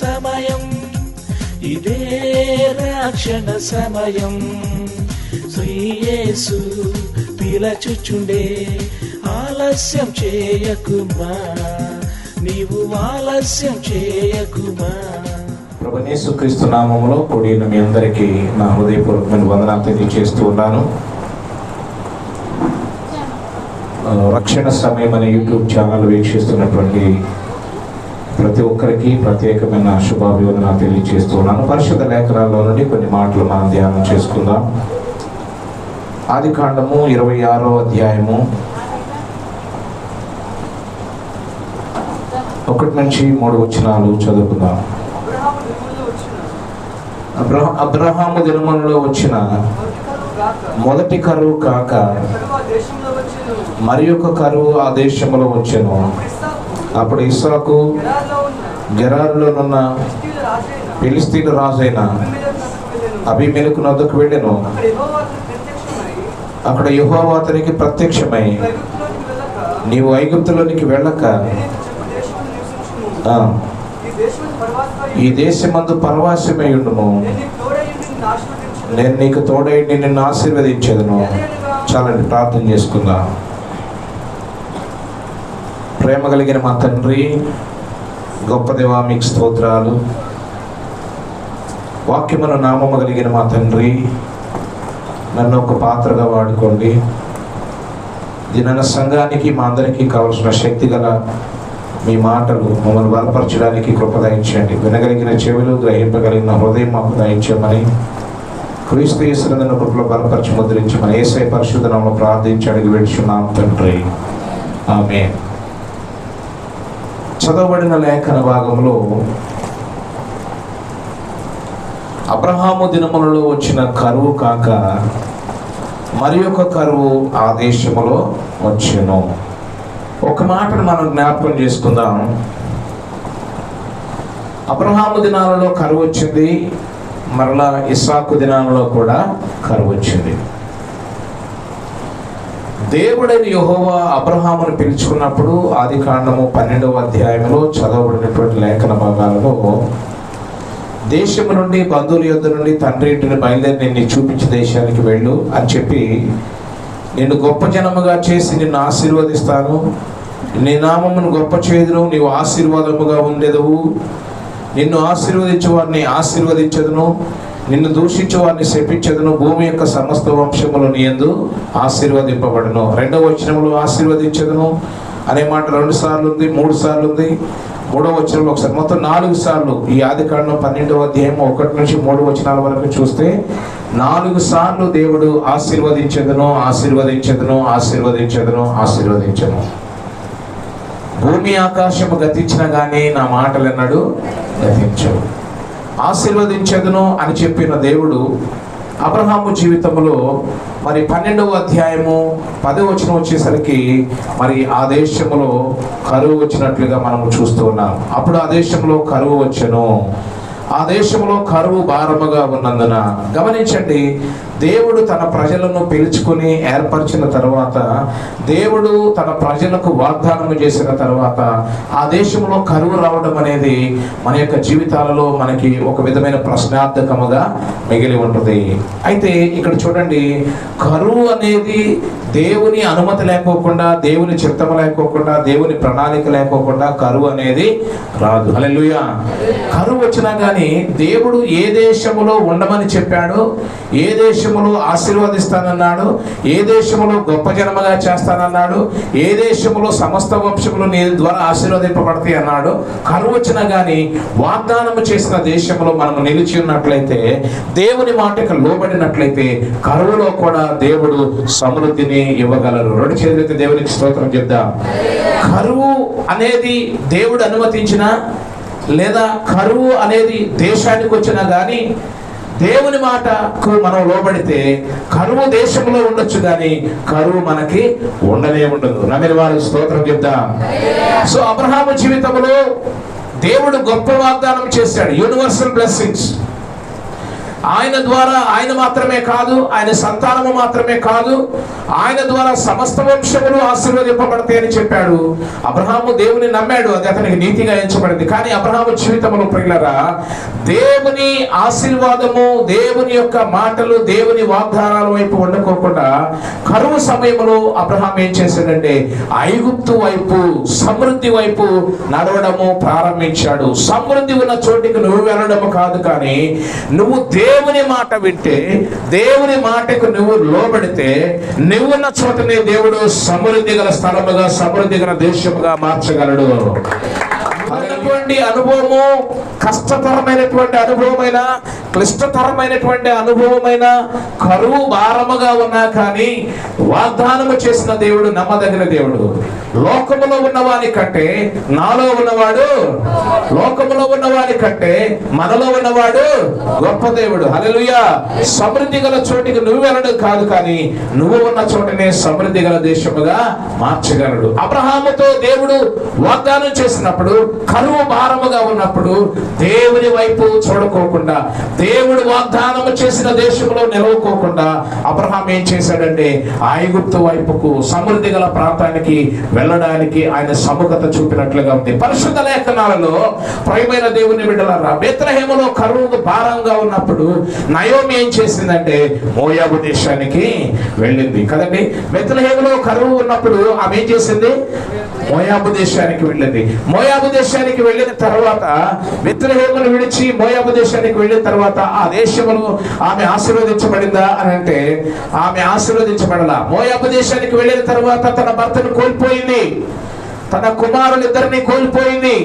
సమయం, ఇదే రక్షణ సమయం. యేసు పిలచుచుండే, ఆలస్యం చేయకుమా, నీవు ఆలస్యం చేయకుమా. ప్రభువైన యేసుక్రీస్తు నామములో కూడిన మీ అందరికీ నా హృదయపూర్వకమైన వందనాలు తెలియజేస్తూ ఉన్నాను. రక్షణ సమయం అనే యూట్యూబ్ ఛానల్ వీక్షిస్తున్నటువంటి ప్రతి ఒక్కరికి ప్రత్యేకమైన శుభాభివందనాలు తెలియజేస్తూ ఉన్నాను. పరిశుద్ధ లేఖనాల్లో నుండి కొన్ని మాటలు మనం ధ్యానం చేసుకుందాం. ఆదికాండము 26వ అధ్యాయము 1 నుంచి 3 వచనాలు చదువుకుందాం. అబ్రహాము దినములలో వచ్చిన మొదటి కరువు కాక మరి ఒక కరువు ఆ దేశంలో వచ్చెను. అప్పుడు ఇస్సాకు గెరారులోనున్న ఫిలిష్తీయుల రాజైన అబీమెలెకు వద్దకు వెళ్ళెను. అక్కడ యెహోవా అతనికి ప్రత్యక్షమై, నీవు ఐగుప్తులోనికి వెళ్ళక ఈ దేశమందు పరవాసమై ఉండుము, నేను నీకు తోడై నిన్ను ఆశీర్వదించేదను. చాలండి, ప్రార్థన చేసుకుందాం. ప్రేమ కలిగిన మా తండ్రి, గొప్ప దేవా, మీకు స్తోత్రాలు. వాక్యమును నామము కలిగిన మా తండ్రి, నన్ను ఒక పాత్రగా వాడుకోండి. దినన సంఘానికి మా అందరికీ కావలసిన శక్తి గల మీ మాటలు మమ్మల్ని బలపరచడానికి కృప దయించండి. వినగలిగిన చెవులు, గ్రహింపగలిగిన హృదయం మాకు దయించమని క్రీస్తు యేసునందు కృపలో బలపరచి ముద్రించమని యేసయ్య పరిశుద్ధ నామములో ప్రార్థించి అడిగి వేడుచున్నాం తండ్రి, ఆమేన్. చదవబడిన లేఖన భాగంలో అబ్రహాము దినములలో వచ్చిన కరువు కాక మరి ఒక కరువు ఆ దేశములో వచ్చెను. ఒక మాటను మనం జ్ఞాపకం చేసుకుందాం. అబ్రహాము దినాలలో కరువు వచ్చింది, మరలా ఇస్సాకు దినాలలో కూడా కరువు వచ్చింది. దేవుడైన యెహోవా అబ్రహామును పిలుచుకున్నప్పుడు ఆదికాండము 12వ అధ్యాయంలో చదవబడినటువంటి లేఖన భాగాలలో దేశము నుండి, బంధువుల యొద్ద నుండి, తండ్రి ఇంటిని బయలుదేరి నిన్ను చూపించే దేశానికి వెళ్ళు అని చెప్పి, నిన్ను గొప్ప జనముగా చేసి నిన్ను ఆశీర్వదిస్తాను, నీ నామమును గొప్ప చేయుదును, నీవు ఆశీర్వాదముగా ఉండేదవు, నిన్ను ఆశీర్వదించు వారిని ఆశీర్వదించదును, నిన్ను దూషించు వారిని శపించదును, భూమి యొక్క సమస్త వంశములు నీ యందు ఆశీర్వదింపబడును. 2వ వచనంలో ఆశీర్వదించదును అనే మాట 2 సార్లు ఉంది, 3 సార్లు ఉంది. 3వ వచనంలో ఒకసారి, మొత్తం 4 సార్లు. ఈ ఆదికాండం 12వ అధ్యాయం 1 నుంచి 3 వచనాల వరకు చూస్తే 4 సార్లు దేవుడు ఆశీర్వదించదును, ఆశీర్వదించదును, ఆశీర్వదించదును, ఆశీర్వదించను. భూమి ఆకాశము గతించిన కానీ నా మాటలు ఎన్నడూ గతించవు. ఆశీర్వదించదును అని చెప్పిన దేవుడు అబ్రహాము జీవితంలో మరి 12వ అధ్యాయము 10వ వచనం వచ్చేసరికి మరి ఆ దేశంలో కరువు వచ్చినట్లుగా మనము చూస్తూ ఉన్నాం. అప్పుడు ఆ దేశంలో కరువు వచ్చెను. ఆ దేశంలో కరువు భారముగా ఉన్నందున, గమనించండి, దేవుడు తన ప్రజలను పిలుచుకుని ఏర్పరిచిన తర్వాత, దేవుడు తన ప్రజలకు వాగ్దానం చేసిన తర్వాత ఆ దేశంలో కరువు రావడం అనేది మన యొక్క జీవితాలలో మనకి ఒక విధమైన ప్రశ్నార్థకముగా మిగిలి ఉంటుంది. అయితే ఇక్కడ చూడండి, కరువు అనేది దేవుని అనుమతి లేకోకుండా, దేవుని చిత్తము లేకోకుండా, దేవుని ప్రణాళిక లేకోకుండా కరువు అనేది రాదు. హల్లెలూయా. కరువు వచ్చినా కానీ దేవుడు ఏ దేశములో ఉండమని చెప్పాడు, ఏ దేశములో ఆశీర్వదిస్తానన్నాడు, ఏ దేశములో గొప్ప జనముగా చేస్తానన్నాడు, ఏ దేశములో సమస్త వంశములు నీ ద్వారా ఆశీర్వదింపబడతాయి అన్నాడు. కరువు వచ్చినా కానీ వాగ్దానము చేసిన దేశంలో మనము నిలిచి ఉన్నట్లయితే, దేవుని మాటకు లోబడినట్లయితే కరువులో కూడా దేవుడు సమృద్ధిని ఇవ్వగలరు. 2 చేతులైతే దేవునికి స్తోత్రం చెప్దాం. కరువు అనేది దేవుడు అనుమతించిన, లేదా కరువు అనేది దేశానికి వచ్చినా కానీ దేవుని మాటకు మనం లోబడితే కరువు దేశంలో ఉండొచ్చు కానీ కరువు మనకి ఉండనే ఉండదు. నమ్మిన వారు స్తోత్రం చెప్దాం. సో అబ్రహాము జీవితంలో దేవుడు గొప్ప వాగ్దానం చేశాడు, యూనివర్సల్ బ్లెస్సింగ్స్. ఆయన ద్వారా ఆయన మాత్రమే కాదు, ఆయన సంతానము మాత్రమే కాదు, ఆయన ద్వారా సమస్త వంశములు ఆశీర్వదింపబడతాయని చెప్పాడు. అబ్రహాము దేవుని నమ్మాడు, అది అతనికి నీతిగా ఎంచబడింది. కానీ అబ్రహాము జీవితంలో ప్రియులారా, దేవుని ఆశీర్వాదము, దేవుని యొక్క మాటలు, దేవుని వాగ్దానాల వైపు ఉండకోకుండా కరువు సమయంలో అబ్రహాం ఏం చేశాడంటే ఐగుప్తు వైపు, సమృద్ధి వైపు నడవడము ప్రారంభించాడు. సమృద్ధి ఉన్న చోటికి నువ్వు వెళ్ళడము కాదు, కానీ నువ్వు దేవుని మాట వింటే, దేవుని మాటకు నువ్వు లోబడితే, నువ్వున్న చోటనే దేవుడు సమృద్ధి గల స్థలముగా, సమృద్ధి గల దేశముగా మార్చగలడు. అటువంటి అనుభవము, కష్టతరమైనటువంటి అనుభవమైన, క్లిష్టతరమైనటువంటి అనుభవమైన, కరువు భారముగా ఉన్నా కానీ వాగ్దానము చేసిన దేవుడు నమ్మదగిన దేవుడు. లోకములో ఉన్నవాని కంటే నాలో ఉన్నవాడు, లోకములో ఉన్నవాని కంటే మనలో ఉన్నవాడు గొప్ప దేవుడు. హల్లెలూయా. సమృద్ధి గల చోటికి నువ్వు వెళ్ళడం కాదు, కానీ నువ్వు ఉన్న చోటనే సమృద్ధి గల దేశముగా మార్చగలడు. అబ్రహాముతో దేవుడు వాగ్దానం చేసినప్పుడు, కరువు భారముగా ఉన్నప్పుడు దేవుని వైపు చూడకోకుండా, దేవుడు వాగ్దానము చేసిన దేశంలో నిలవకోకుండా అబ్రహాం ఏం చేశాడంటే ఐగుప్తు వైపుకు, సమృద్ధి గల ప్రాంతానికి వెళ్ళడానికి ఆయన సముఖత చూపినట్లుగా ఉంది. పరిశుద్ధ లేఖనాలలో ప్రియమైన దేవుని బిడ్డలారా, బెత్లెహేములో కరువు భారంగా ఉన్నప్పుడు నయోమి ఏం చేసిందంటే మోయాబు దేశానికి వెళ్ళింది కదండి. బెత్లెహేములో కరువు ఉన్నప్పుడు ఆమె ఏం చేసింది? మోయాబు దేశానికి వెళ్ళింది. మోయాబు దేశానికి వెళ్ళిన తర్వాత, బెత్లెహేమును విడిచి మోయాబు దేశానికి వెళ్ళిన తర్వాత ఆ దేశమును ఆమె ఆశీర్వదించబడిందా అని అంటే ఆమె ఆశీర్వదించబడలా. మోయాబు దేశానికి వెళ్ళిన తర్వాత తన భర్తను కోల్పోయింది, తన కుమారులిద్దరిని కోల్పోయింది.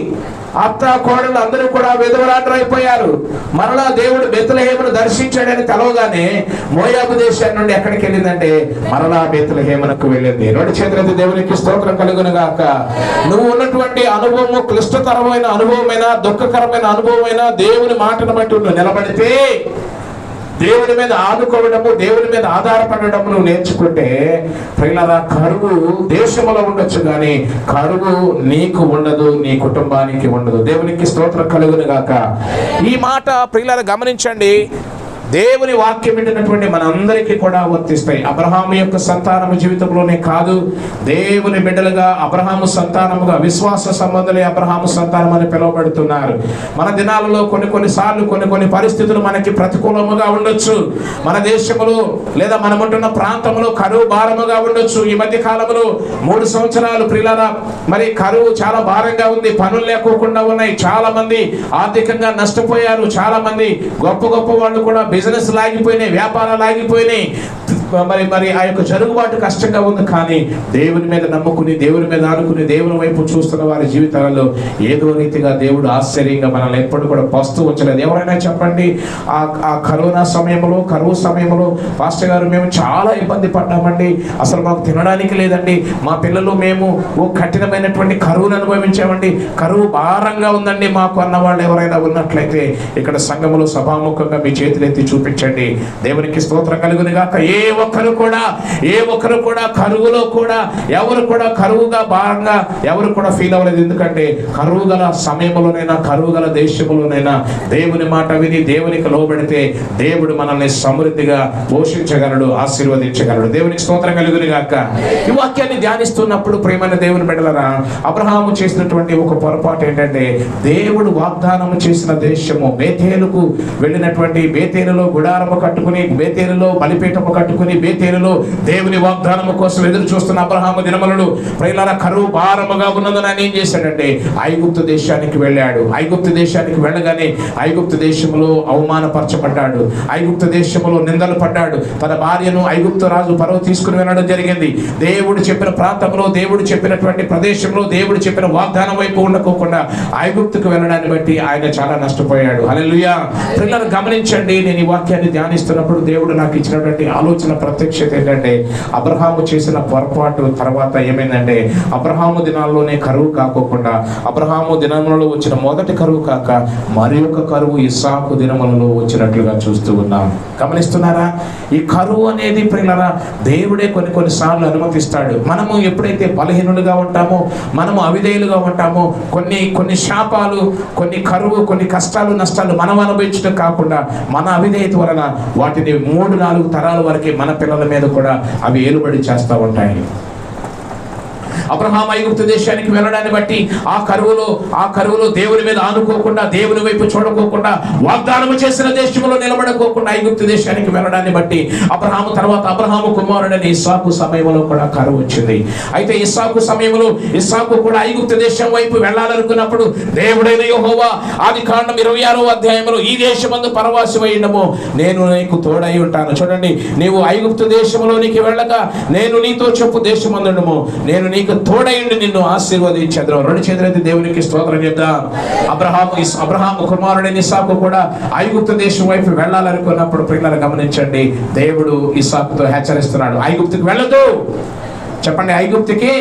అత్త కోడలు అందరూ కూడా విధవరాండ్రు అయిపోయారు. మరలా దేవుడు బెత్లెహేమును దర్శించాడని తెలవగానే మోయాబు దేశం నుండి ఎక్కడికి వెళ్ళిందంటే మరలా బెత్లెహేమునకు వెళ్ళింది. రెండు చేతులైతే దేవునికి స్తోత్రం కలుగును గాక. నువ్వు ఉన్నటువంటి అనుభవము, క్లిష్టతరమైన అనుభవమైన, దుఃఖకరమైన అనుభవమైన, దేవుని మాటను బట్టి నువ్వు నిలబడితే, దేవుని మీద ఆదుకోవడము, దేవుని మీద ఆధారపడడం నువ్వు నేర్చుకుంటే ప్రియులారా, కరువు దేశంలో ఉండొచ్చు కానీ కరువు నీకు ఉండదు, నీ కుటుంబానికి ఉండదు. దేవునికి స్తోత్రం కలుగును గాక. ఈ మాట ప్రియులారా గమనించండి. దేవుని వాక్యం వింటున్నటువంటి మనందరికీ కూడా వర్తిస్తాయి. అబ్రహాము యొక్క సంతానము జీవితంలోనే కాదు, దేవుని బిడ్డలుగా అబ్రహాము సంతానముగా, విశ్వాస సంబంధులే అబ్రహాము సంతానం అని పిలువబడుతున్నారు. మన దినాలలో కొన్నిసార్లు కొన్ని పరిస్థితులు మనకి ప్రతికూలముగా ఉండొచ్చు. మన దేశములో లేదా మనముంటున్న ప్రాంతంలో కరువు భారముగా ఉండొచ్చు. ఈ మధ్య కాలంలో 3 సంవత్సరాలు ప్రియులారా మరి కరువు చాలా భారంగా ఉంది. పనులు లేకోకుండా ఉన్నాయి. చాలా మంది ఆర్థికంగా నష్టపోయారు. చాలా మంది గొప్ప వాళ్ళు కూడా బిజినెస్ లాగిపోయినాయి, వ్యాపారాలు ఆగిపోయినాయి. మరి ఆ యొక్క జరుగుబాటు కష్టంగా ఉంది. కానీ దేవుని మీద నమ్ముకుని, దేవుని మీద ఆనుకుని, దేవుని వైపు చూస్తున్న వారి జీవితాలలో ఏదో రీతిగా దేవుడు ఆశ్చర్యంగా మనల్ని ఎప్పుడు కూడా పస్తూ ఉంచలేదు. ఎవరైనా చెప్పండి, ఆ కరోనా సమయంలో, కరువు సమయంలో పాస్టర్ గారు మేము చాలా ఇబ్బంది పడ్డామండి, అసలు మాకు తినడానికి లేదండి, మా పిల్లలు మేము కఠినమైనటువంటి కరువును అనుభవించామండి, కరువు భారంగా ఉందండి మాకు అన్నవాళ్ళు ఎవరైనా ఉన్నట్లయితే ఇక్కడ సంఘములో సభాముఖంగా మీ చేతులెత్తి చూపించండి. దేవునికి స్తోత్రం కలుగును గాక. ఏ ఒక్కరు కూడా కరువులో కూడా ఎవరు కూడా కరువుగా భారంగా ఎవరు కూడా ఫీల్ అవ్వలేదు. ఎందుకంటే కరువు గల సమయంలోనైనా, కరువు గల దేశంలోనైనా దేవుని మాట విని దేవునికి లోబడితే దేవుడు మనల్ని సమృద్ధిగా పోషించగలడు, ఆశీర్వదించగలడు. దేవునికి స్తోత్రం కలుగును గాక. ఈ వాక్యాన్ని ధ్యానిస్తున్నప్పుడు ప్రియమైన దేవుని బిడ్డలారా, అబ్రహాము చేసినటువంటి ఒక పొరపాటు ఏంటంటే దేవుడు వాగ్దానము చేసిన దేశము, బేతేలుకు వెళ్ళినటువంటి, బేతేలులో గుడారము కట్టుకుని, బేతేలులో బలిపీఠము కట్టుకుని, బేతేలులో దేవుని వాగ్దానము కోసం ఎదురు చూస్తున్న అబ్రహాము దినములను ప్రియులారా కరువు భారముగా ఉన్నదని ఆయన ఏం చేశాడంటే ఐగుప్తు దేశానికి వెళ్ళాడు. ఐగుప్తు దేశానికి వెళ్ళగానే ఐగుప్తు దేశంలో అవమానపరచబడ్డాడు, ఐగుప్తు దేశంలో నిందలు పడ్డాడు. తన భార్యను ఐగుప్తు రాజు ఫరో తీసుకుని వెళ్ళడం జరిగింది. దేవుడు చెప్పిన ప్రాంతంలో, దేవుడు చెప్పినటువంటి ప్రదేశంలో, దేవుడు చెప్పిన వాగ్దానం వైపు ఉండకోకుండా ఐగుప్తుకు వెళ్ళడాన్ని బట్టి ఆయన చాలా నష్టపోయాడు. హల్లెలూయా. ప్రియులారా గమనించండి, నేను ఈ వాక్యాన్ని ధ్యానిస్తున్నప్పుడు దేవుడు నాకు ఇచ్చినటువంటి ఆలోచన ప్రత్యక్షత ఏంటంటే అబ్రహాము చేసిన పొరపాటు తర్వాత ఏమైందంటే అబ్రహాము దినాల్లోనే కరువు కాకోకుండా అబ్రహాము దినములలో వచ్చిన మొదటి కరువు కాక మరి ఒక కరువు ఇస్సాకు దినములలో వచ్చినట్లుగా చూస్తూ ఉన్నాం. గమనిస్తున్నారా? ఈ కరువు అనేది ప్రియులారా దేవుడే కొన్నిసార్లు అనుమతిస్తాడు. మనము ఎప్పుడైతే బలహీనులుగా ఉంటామో, మనము అవిధేయులుగా ఉంటామో, కొన్ని శాపాలు, కొన్ని కరువు, కొన్ని కష్టాలు, నష్టాలు మనం అనుభవించడం కాకుండా మన అవిధేయత వలన వాటిని 3-4 తరాల వరకే మన పిల్లల మీద కూడా అవి ఏలుబడి చేస్తూ ఉంటాయి. అబ్రహాము ఐగుప్తు దేశానికి వెళ్ళడాన్ని బట్టి ఆ కరువులో దేవుని మీద ఆనుకోకుండా, దేవుని వైపు చూడకోకుండా, వాగ్దానము చేసిన దేశంలో నిలబడకోకుండా ఐగుప్తు దేశానికి వెళ్ళడాన్ని బట్టి అబ్రహాము కుమారుడైన ఇస్సాకు సమయంలో కూడా కరువు వచ్చింది. అయితే ఇస్సాకు సమయంలో ఇస్సాకు కూడా ఐగుప్తు దేశం వైపు వెళ్ళాలనుకున్నప్పుడు దేవుడైన యెహోవా ఆదికాండం 26వ అధ్యాయంలో ఈ దేశమందు పరవాసి ఉండము, నేను నీకు తోడై ఉంటాను. చూడండి, నీవు ఐగుప్తు దేశంలోనికి వెళ్ళగా నేను నీతో చెప్పు దేశమందుండము, నేను నీకు తోడైండి నిన్ను ఆశీర్వదించెదను. 2 చేతులెత్తి దేవునికి స్తోత్రం చెప్దాం. అబ్రహాము కుమారుడైన ఇస్సాకు కూడా ఐగుప్తు దేశం వైపు వెళ్ళాలనుకున్నప్పుడు ప్రియులారా గమనించండి, దేవుడు ఇస్సాకుతో హెచ్చరిస్తున్నాడు, ఐగుప్తుకి వెళ్ళదు. చెప్పండి, ఐగుప్తుకి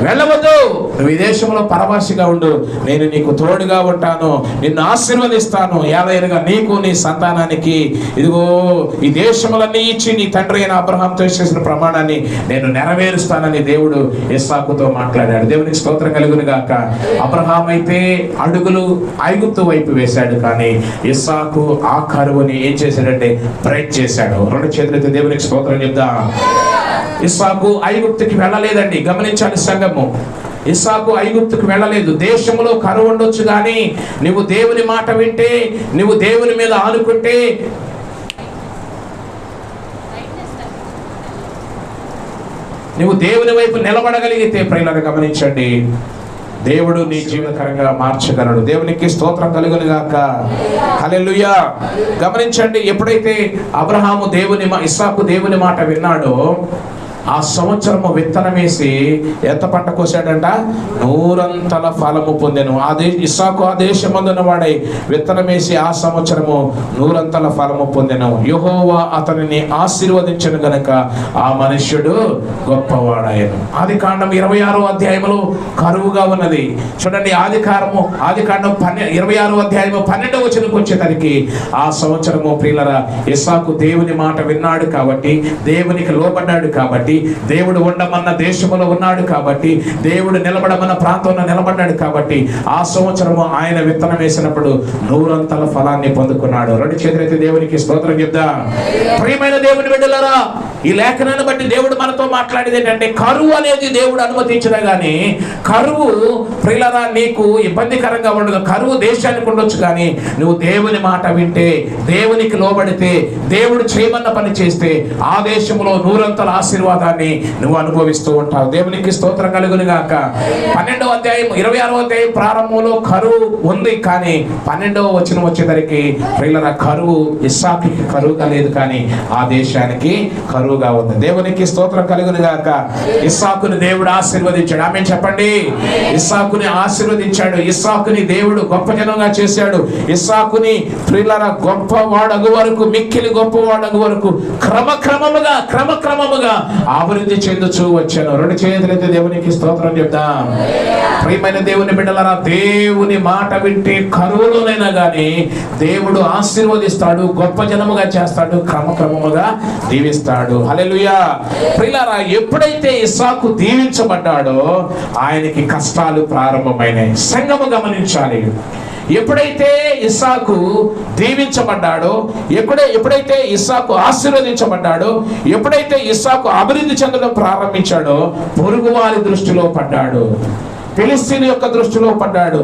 వెళ్ళవద్దు, నువ్వు ఈ దేశంలో పరవాసిగా ఉండు, నేను నీకు తోడుగా ఉంటాను, నిన్ను ఆశీర్వదిస్తాను, ఏలైనగా నీకు నీ సంతానానికి ఇదిగో ఈ దేశములన్నీ ఇచ్చి నీ తండ్రి అయిన అబ్రహాముతో చేసిన ప్రమాణాన్ని నేను నెరవేరుస్తానని దేవుడు ఇస్సాకుతో మాట్లాడాడు. దేవునికి స్తోత్రం కలుగును గాక. అబ్రహాము అయితే అడుగులు ఐగుప్తు వైపు వేశాడు, కానీ ఇస్సాకు ఆ కరువుని ఏం చేశాడంటే బ్రేక్ చేశాడు. 2 చేతులైతే దేవునికి స్తోత్రం చెప్దాం. ఇస్సాకు ఐగుప్తుకి వెళ్ళలేదండి. గమనించాలి సంఘము, ఇస్సాకు ఐగుప్తుకు వెళ్ళలేదు. దేశంలో కరువు ఉండొచ్చు, కానీ నువ్వు దేవుని మాట వింటే, నువ్వు దేవుని మీద ఆనుకుంటే, నువ్వు దేవుని వైపు నిలబడగలిగితే ప్రియులారా గమనించండి, దేవుడు నీ జీవనకరంగా మార్చగలడు. దేవునికి స్తోత్రం కలుగును గాక. హల్లెలూయా. గమనించండి, ఎప్పుడైతే అబ్రహాము ఇస్సాకు దేవుని మాట విన్నాడో ఆ సంవత్సరము విత్తనం వేసి ఎంత పంట కోసాడంట? 100 ఫలము పొందెను. ఇస్సాకు ఆ దేశమందున్న వాడై విత్తనం వేసి ఆ సంవత్సరము 100 ఫలము పొందెను. యెహోవా అతనిని ఆశీర్వదించను గనుక ఆ మనుష్యుడు గొప్పవాడాయను. ఆదికాండం 26వ అధ్యాయంలో కరువుగా ఉన్నది. చూడండి, ఆదికాండం 26వ అధ్యాయము 12వ వచనంకి వచ్చేసరికి ఆ సంవత్సరము ప్రియులారా ఇస్సాకు దేవుని మాట విన్నాడు కాబట్టి, దేవునికి లోబడ్డాడు కాబట్టి, దేవుడు ఉండమన్న దేశంలో ఉన్నాడు కాబట్టి, దేవుడు నిలబడమన్న ప్రాంతంలో నిలబడ్డాడు కాబట్టి ఆ సంవత్సరము ఆయన విత్తనం వేసినప్పుడు 100 ఫలాన్ని పొందుకున్నాడు. 2 చేతులైతే దేవునికి స్తోత్రం చెప్దాం. ప్రియమైన దేవుని బిడ్డలారా, ఈ లేఖనాన్ని బట్టి దేవుడు మనతో మాట్లాడేది ఏంటంటే, కరువు అనేది దేవుడు అనుమతించినా గానీ కరువు ప్రియులారా నీకు ఇబ్బందికరంగా ఉండదు. కరువు దేశానికి ఉండొచ్చు, కానీ నువ్వు దేవుని మాట వింటే, దేవునికి లోబడితే, దేవుడు చేయమన్న పని చేస్తే ఆ దేశంలో 100 ఆశీర్వాదాన్ని నువ్వు అనుభవిస్తూ ఉంటావు. దేవునికి స్తోత్రం కలుగును గాక. 12వ అధ్యాయం 26వ అధ్యాయం ప్రారంభంలో కరువు ఉంది, కానీ 12వ వచనం వచ్చేసరికి ప్రియులారా కరువు ఇస్సాకుకి కరువుగా లేదు, కానీ ఆ దేశానికి కరువుగా ఉంది. దేవునికి స్తోత్రం కలుగును గాక. ఇస్సాకుని దేవుడు ఆశీర్వదించాడు. ఆమేన్ చెప్పండి. ఇస్సాకుని ఆశీర్వదించాడు. ఇస్సాకుని దేవుడు గొప్ప జనంగా చేశాడు. ఇస్సాకుని ప్రియులారా గొప్పవాడగు వరకు, మిక్కిలి గొప్పవాడగు వరకు క్రమక్రమముగా అభివృద్ధి చెందుచూ వచ్చాను. 2 చేతులైతే దేవునికి స్తోత్రం చెప్దాం. ప్రియమైన దేవుని బిడ్డలారా, దేవుని మాట వింటే కరువులోనైనా గానీ దేవుడు ఆశీర్వదిస్తాడు, గొప్ప జనముగా చేస్తాడు, క్రమక్రమముగా దీవిస్తాడు. హల్లెలూయా. ప్రియులారా, ఎప్పుడైతే ఇస్సాకు దీవించబడ్డాడో ఆయనకి కష్టాలు ప్రారంభమైనాయి. సంఘము గమనించాలి, ఎప్పుడైతే ఇస్సాకు దీవించబడ్డాడో, ఎప్పుడైతే ఇస్సాకు ఆశీర్వదించబడ్డాడో, ఎప్పుడైతే ఇస్సాకు అభివృద్ధి చెందడం ప్రారంభించాడో పొరుగు వారి దృష్టిలో పడ్డాడు, ఫిలిస్తీన్ యొక్క దృష్టిలో పడ్డాడు.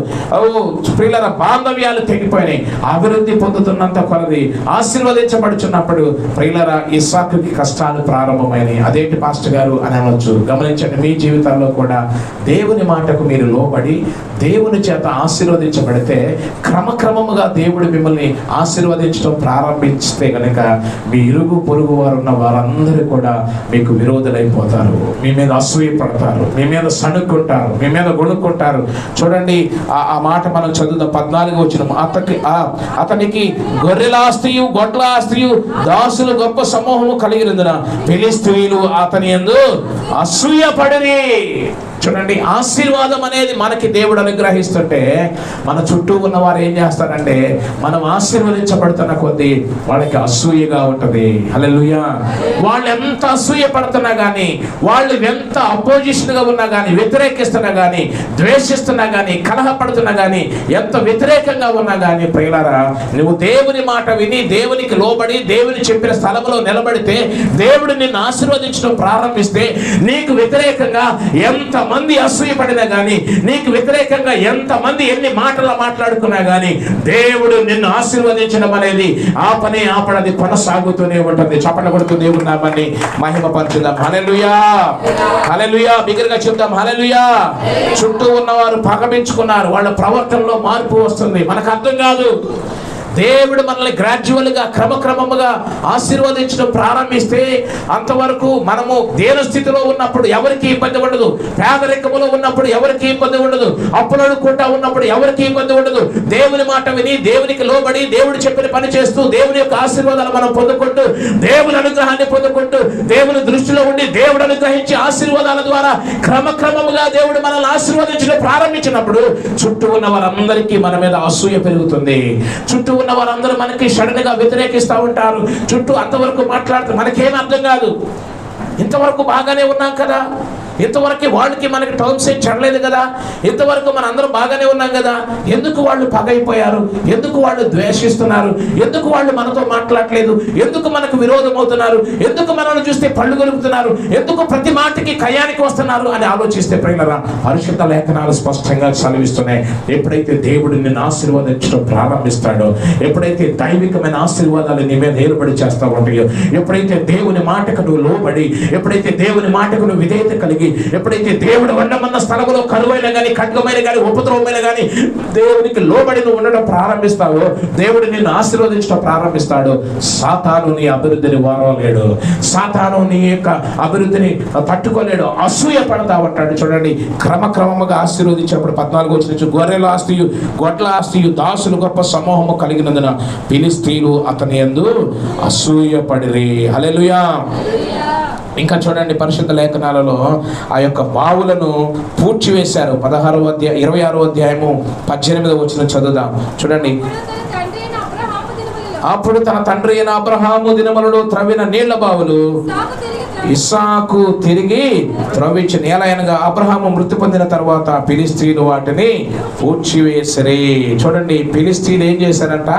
ప్రియులారా బాంధవ్యాలు తెగిపోయినాయి. అభివృద్ధి పొందుతున్నంత కొలది, ఆశీర్వదించబడుచున్నప్పుడు ప్రియులారా ఇస్సాకుకి కష్టాలు ప్రారంభమైనాయి. అదేంటి పాస్టర్ గారు అని అనవచ్చు. గమనించండి, మీ జీవితాల్లో కూడా దేవుని మాటకు మీరు లోబడి దేవుని చేత ఆశీర్వదించబడితే క్రమక్రమముగా దేవుడు మిమ్మల్ని ఆశీర్వదించడం ప్రారంభిస్తే కనుక మీ ఇరుగు పొరుగు వారు ఉన్న వారందరూ కూడా మీకు విరోధులైపోతారు, మీ మీద అసూయ పడతారు, మీ మీద సణుక్కుంటారు, మీ మీద కొనుక్కుంటారు. చూడండి ఆ మాట మనం చదువుదాం. 14 వచనం. అతనికి గొర్రెల ఆస్తియు గొడ్ల ఆస్తియు దాసులు గొప్ప సమూహము కలిగినందున ఫిలిష్తీయులు అతని యందు అసూయపడిరి. చూడండి, ఆశీర్వాదం అనేది మనకి దేవుడు అనుగ్రహిస్తుంటే మన చుట్టూ ఉన్న వారు ఏం చేస్తారంటే మనం ఆశీర్వదించబడుతున్న కొద్దీ వాళ్ళకి అసూయగా ఉంటుంది. హల్లెలూయా. వాళ్ళు ఎంత అసూయ పడుతున్నా కానీ, వాళ్ళు ఎంత అపోజిషన్గా ఉన్నా కానీ, వ్యతిరేకిస్తున్నా కానీ, ద్వేషిస్తున్నా కానీ, కలహపడుతున్నా కానీ, ఎంత వ్యతిరేకంగా ఉన్నా కానీ, ప్రియులారా, నువ్వు దేవుని మాట విని దేవునికి లోబడి దేవుని చెప్పిన స్థలంలో నిలబడితే దేవుడు నిన్ను ఆశీర్వదించడం ప్రారంభిస్తే నీకు వ్యతిరేకంగా ఎంత మంది అసూయపడినా గానీ, నీకు వ్యతిరేకంగా ఎంత మంది ఎన్ని మాటలు మాట్లాడుకున్నా గానీ, దేవుడు నిన్ను ఆశీర్వదించడం అనేది ఆపడది కొనసాగుతూనే ఉంటుంది. చప్పట్లు కొడుతూ దేవుని నామాన్ని మహిమపరచుదాం. హల్లెలూయా, హల్లెలూయా. బిగ్గరగా చెప్దాం హల్లెలూయా. చుట్టూ ఉన్నవారు పగపించుకున్నారు, వాళ్ళ ప్రవర్తనలో మార్పు వస్తుంది. మనకు అర్థం కాదు. దేవుడు మనల్ని గ్రాడ్యువల్గా క్రమక్రమముగా ఆశీర్వదించడం ప్రారంభిస్తే అంతవరకు మనము దేన స్థితిలో ఉన్నప్పుడు ఎవరికి ఇబ్బంది ఉండదు, పేదరికములో ఉన్నప్పుడు ఎవరికి ఇబ్బంది ఉండదు, అప్పులు అడుక్కుంటా ఉన్నప్పుడు ఎవరికి ఇబ్బంది ఉండదు. దేవుని మాట విని దేవునికి లోబడి దేవుడు చెప్పిన పని చేస్తూ దేవుని యొక్క ఆశీర్వాదాలు మనం పొందుకుంటూ దేవుని అనుగ్రహాన్ని పొందుకుంటూ దేవుని దృష్టిలో ఉండి దేవుడు అనుగ్రహించి ఆశీర్వాదాల ద్వారా క్రమక్రమముగా దేవుడు మనల్ని ఆశీర్వదించడం ప్రారంభించినప్పుడు చుట్టూ ఉన్న వారందరికీ మన మీద అసూయ పెరుగుతుంది. చుట్టూ ఉన్న వారందరూ మనకి సడన్ గా వ్యతిరేకిస్తూ ఉంటారు. చుట్టూ అంతవరకు మాట్లాడుతూ మనకేం అర్థం కాదు. ఇంతవరకు బాగానే ఉన్నాం కదా, ఇంతవరకు వాళ్ళకి మనకి టర్మ్స్ ఏం చెడలేదు కదా, ఇంతవరకు మన అందరం బాగానే ఉన్నాం కదా, ఎందుకు వాళ్ళు పగైపోయారు, ఎందుకు వాళ్ళు ద్వేషిస్తున్నారు, ఎందుకు వాళ్ళు మనతో మాట్లాడలేదు, ఎందుకు మనకు విరోధం అవుతున్నారు, ఎందుకు మనల్ని చూస్తే పళ్ళు గొలుపుతున్నారు, ఎందుకు ప్రతి మాటకి కయానికి వస్తున్నారు అని ఆలోచిస్తే ప్రియులారా, పరిశుద్ధ లేఖనాలు స్పష్టంగా సెలవిస్తున్నాయి. ఎప్పుడైతే దేవుడు నిన్ను ఆశీర్వదించడం ప్రారంభిస్తాడో, ఎప్పుడైతే దైవికమైన ఆశీర్వాదాలు నీ మీద ఏర్పడి చేస్తా ఉంటాయో, ఎప్పుడైతే దేవుని మాటకు నువ్వు లోబడి, ఎప్పుడైతే దేవుని మాటకు నువ్వు విధేయత కలిగి, ఎప్పుడైతే దేవుడు వండమన్న స్థలంలో కరువైన కానీ, ఖడ్గమైన కానీ, ఉపద్రవమైన కానీ దేవునికి లోబడి నువ్వు ఉండడం ప్రారంభిస్తావో, దేవుడు నిన్ను ఆశీర్వదించడం ప్రారంభిస్తాడు. సాతాను నీ అభివృద్ధిని వారలేడు, సాతాను నీ యొక్క అభివృద్ధిని తట్టుకోలేడు, అసూయ పడతా ఉంటాడు. చూడండి, క్రమక్రమముగా ఆశీర్వదించినప్పుడు 14 వచనం నుంచి గొర్రెల ఆస్తియు గొడ్ల ఆస్తియు దాసులు గొప్ప సమూహము కలిగినందున ఫిలిష్తీయులు అతని యందు అసూయపడిరి. హల్లెలూయా. ఇంకా చూడండి, పరిశుద్ధ లేఖనాలలో ఆ యొక్క బావులను పూడ్చివేశారు. 26వ అధ్యాయము 18వ వచనం చదువుదాం. చూడండి, అప్పుడు తన తండ్రి అయిన అబ్రహాము దినములలో త్రవ్విన నీళ్ల బావులు ఇస్సాకు తిరిగి త్రవ్వించిన. ఎలా అనగా అబ్రహాము మృతి పొందిన తర్వాత ఫిలిష్తీయులు వాటిని పూడ్చివేసిరి. చూడండి, ఫిలిష్తీయులు ఏం చేశారంట?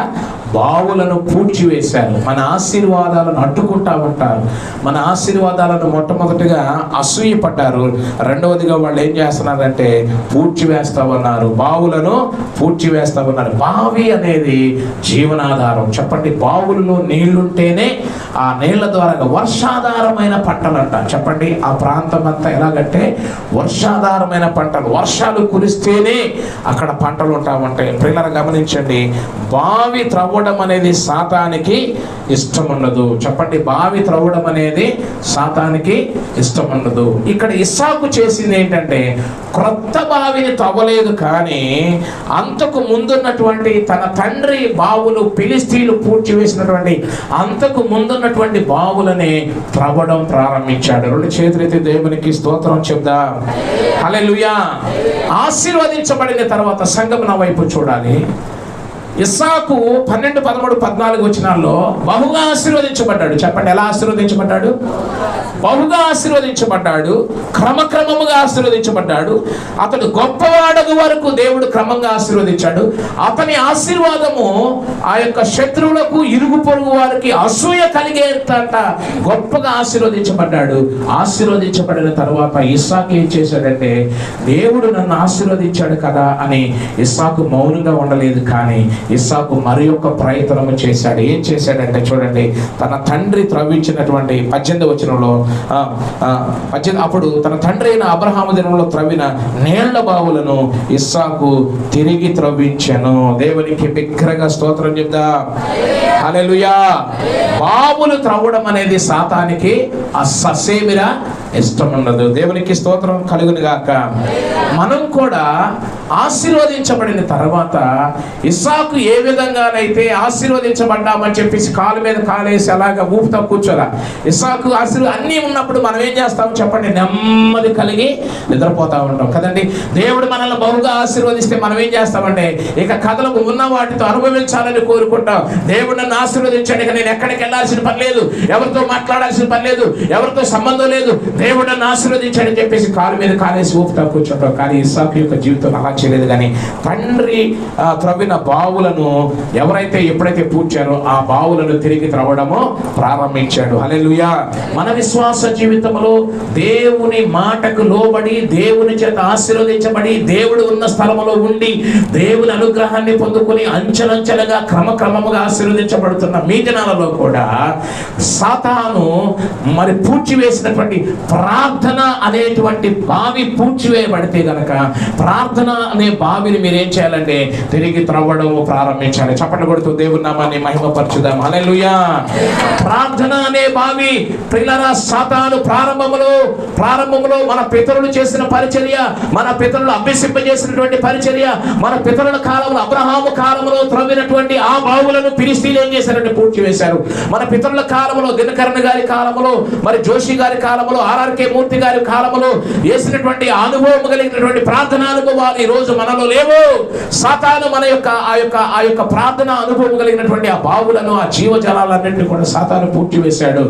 బావులను పూడ్చివేశారు. మన ఆశీర్వాదాలను అడ్డుకుంటా ఉంటారు. మన ఆశీర్వాదాలను మొట్టమొదటిగా అసూయపడ్డారు. రెండవదిగా వాళ్ళు ఏం చేస్తున్నారంటే పూడ్చివేస్తా ఉన్నారు, బావులను పూడ్చివేస్తా ఉన్నారు. బావి అనేది జీవనాధారం. చెప్పండి, బావులలో నీళ్లుంటేనే ఆ నీళ్ల ద్వారా వర్షాధారమైన పంటలు అంట. చెప్పండి, ఆ ప్రాంతం అంతా ఎలాగంటే వర్షాధారమైన పంటలు, వర్షాలు కురిస్తేనే అక్కడ పంటలు ఉంటా ఉంటాయి. ప్రియులారా గమనించండి, బావి త్రవ్వడం అనేది సాతానికి ఇష్టం ఉండదు. చెప్పండి, బావి త్రవ్వడం అనేది సాతానికి ఇష్టం ఉండదు. ఇక్కడ ఇస్సాకు చేసింది ఏంటంటే క్రొత్త బావిని త్రవ్వలేదు, కానీ అంతకు ముందున్నటువంటి తన తండ్రి బావులు ఫిలిష్తీయులు పూడ్చివేసినటువంటి అంతకు ముందున్నటువంటి బావులని త్రవ్వడం ప్రారంభించాడు. 2 చేతులెత్తి దేవునికి స్తోత్రం చెప్దాం. హల్లెలూయా. ఆశీర్వదించబడిన తర్వాత సంఘం నా వైపు చూడాలి. ఇస్సాకు 12, 13, 14 వచనాల్లో బహుగా ఆశీర్వదించబడ్డాడు. చెప్పండి, ఎలా ఆశీర్వదించబడ్డాడు? బహుగా ఆశీర్వదించబడ్డాడు, క్రమక్రమముగా ఆశీర్వదించబడ్డాడు. అతడు గొప్పవాడగు వరకు దేవుడు క్రమంగా ఆశీర్వదించాడు. అతని ఆశీర్వాదము ఆ యొక్క శత్రువులకు, ఇరుగు పొరుగు వారికి అసూయ కలిగేంత గొప్పగా ఆశీర్వదించబడ్డాడు. ఆశీర్వదించబడిన తర్వాత ఇస్సాకు ఏం చేశాడంటే, దేవుడు నన్ను ఆశీర్వదించాడు కదా అని ఇస్సాకు మౌనంగా ఉండలేదు, కానీ ఇస్సాకు మరి యొక్క ప్రయత్నము చేశాడు. ఏం చేశాడంటే చూడండి, తన తండ్రి త్రవ్వించినటువంటి 18వ వచనంలో అప్పుడు తన తండ్రి అయిన అబ్రహాము దినంలో త్రవ్విన నీళ్ల బావులను ఇస్సాకు తిరిగి త్రవ్వించెను. దేవునికి బిగ్గరగా స్తోత్రం చెప్దాం. హల్లెలూయా. బావులు త్రవ్వడం అనేది సాతానికి అస్ససేమిరా ఇష్టం ఉండదు. దేవునికి స్తోత్రం కలుగును గాక. మనం కూడా ఆశీర్వదించబడిన తర్వాత ఇస్సాకు ఏ విధంగానైతే ఆశీర్వదించబడ్డామని చెప్పేసి కాలు మీద కాలేసి అలాగా ఊపుతా కూర్చోరా. ఇస్సాకు అన్నీ ఉన్నప్పుడు మనం ఏం చేస్తాం చెప్పండి? నెమ్మది కలిగి నిద్రపోతా ఉంటాం కదండి. దేవుడు మనల్ని బహుగా ఆశీర్వదిస్తే మనం ఏం చేస్తామంటే ఇక కథలు ఉన్న వాటితో అనుభవించాలని కోరుకుంటాం. దేవుడు నన్ను ఆశీర్వదించాడు, ఇక నేను ఎక్కడికి వెళ్ళాల్సిన పని లేదు, ఎవరితో మాట్లాడాల్సిన పని లేదు, ఎవరితో సంబంధం లేదు, దేవుడు నన్ను ఆశీర్వదించాడని చెప్పేసి కాలు మీద కాలేసి ఊపుతా కూర్చుంటాం. కానీ ఇస్సాకు యొక్క జీవితం అలా చేయలేదు. కానీ తండ్రి త్రవ్విన బావులను ఎవరైతే ఎప్పుడైతే పూడ్చారో ఆ బావులను తిరిగి త్రవ్వడము ప్రారంభించాడు. హల్లెలూయా. మన విశ్వాస జీవితంలో దేవుని మాటకు లోబడి దేవుని చేత ఆశీర్వదించబడి దేవుడు ఉన్న స్థలంలో ఉండి దేవుని అనుగ్రహాన్ని పొందుకొని అంచెలంచెలుగా క్రమక్రమముగా ఆశీర్వదించబడుతున్న మీ దినాలలో కూడా సాతాను మరి పూడ్చివేసినటువంటి ప్రార్థన అనేటువంటి బావి పూడ్చివేయబడితే గనక ప్రార్థన అనే బావిని మీరేం చేయాలంటే తిరిగి త్రవ్వడం ప్రారంభించాలి. చప్పట్లు కొడుతూ దేవుని నామాన్ని మహిమపరచుదాం. హల్లెలూయా. ప్రార్థన అనే బావి ప్రియులారా, సాతాను ప్రారంభములో మన పితరులు చేసిన పరిచర్య, మన పితరులు అభ్యసింపజేసినటువంటి పరిచర్య, మన పితరుల కాలంలో అబ్రహాము కాలంలో త్రవ్వినటువంటి ఆ బావులను ఫిలిష్తీయులు ఏం చేశారంటే పూడ్చివేశారు. మన పితరుల కాలంలో దినకరణ గారి కాలంలో, మరి జోషి గారి కాలంలో, ఆర్ఆర్కే మూర్తి గారి కాలంలో వేసినటువంటి అనుభవం కలిగినటువంటి ప్రార్థనా అనుభవాలు ఈ రోజు మనలో లేవు. సాతాను మన యొక్క ఆ యొక్క ప్రార్థన అనుభవం కలిగినటువంటి ఆ బావులను, ఆ జీవజలాలన్నింటినీ కూడా సాతాను పూడ్చివేశాడు.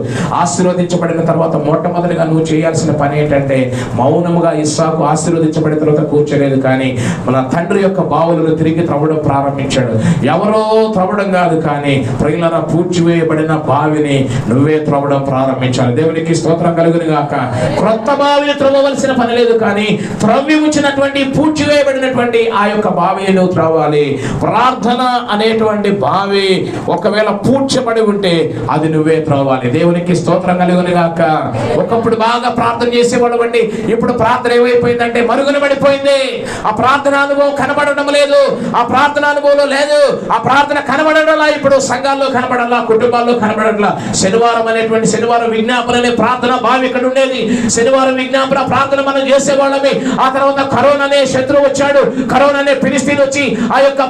ఆశీర్వదించబడిన తర్వాత మొట్టమొదటిగా నువ్వు చేయాల్సిన పని ఏంటంటే మౌనముగా ఇస్సాకు ఆశీర్వదించబడిన తర్వాత కూర్చోలేదు, కానీ మన తండ్రి యొక్క బావులను తిరిగి త్రవ్వడం ప్రారంభించాడు. ఎవరో త్రవ్వడం కాదు, కానీ ప్రియులారా పూడ్చివేయబడిన బావిని నువ్వే త్రవ్వడం ప్రారంభించాలి. దేవునికి స్తోత్రం కలుగును గాక. క్రొత్త బావిని త్రవ్వవలసిన పని లేదు, కానీ త్రవ్వి ఉంచినటువంటి పూడ్చివేయబడినటువంటి ఆ యొక్క బావిని నువ్వు త్రవ్వాలి. ప్రార్థన అనేటువంటి బావి ఒకవేళ పూడ్చబడి ఉంటే అది నువ్వే త్రవ్వాలి. దేవునికి స్తోత్రం కలుగును గాక. ఒకప్పుడు బాగా ప్రార్థన చేసేవాడు అండి, ఇప్పుడు ప్రార్థన ఏమైపోయిందంటే మరుగున పడిపోయింది. ఆ ప్రార్థన అనుభవం కనబడడం లేదు, ఆ ప్రార్థన అనుభవంలో లేదు, ఆ ప్రార్థన కనబడడంలా, ఇప్పుడు సంఘాల్లో కనబడలా, కుటుంబాల్లో కనబడట్లా. శనివారం అనేటువంటి శనివారం విజ్ఞాపన అనే ప్రార్థన బావి ఇక్కడ ఉండేది. శనివారం విజ్ఞాపన ప్రార్థన మనం చేసేవాళ్ళమే. ఆ తర్వాత కరోనా అనే శత్రువు వచ్చాడు, కరోనా అనే ఫిలిష్తీయులు వచ్చి ఆ యొక్క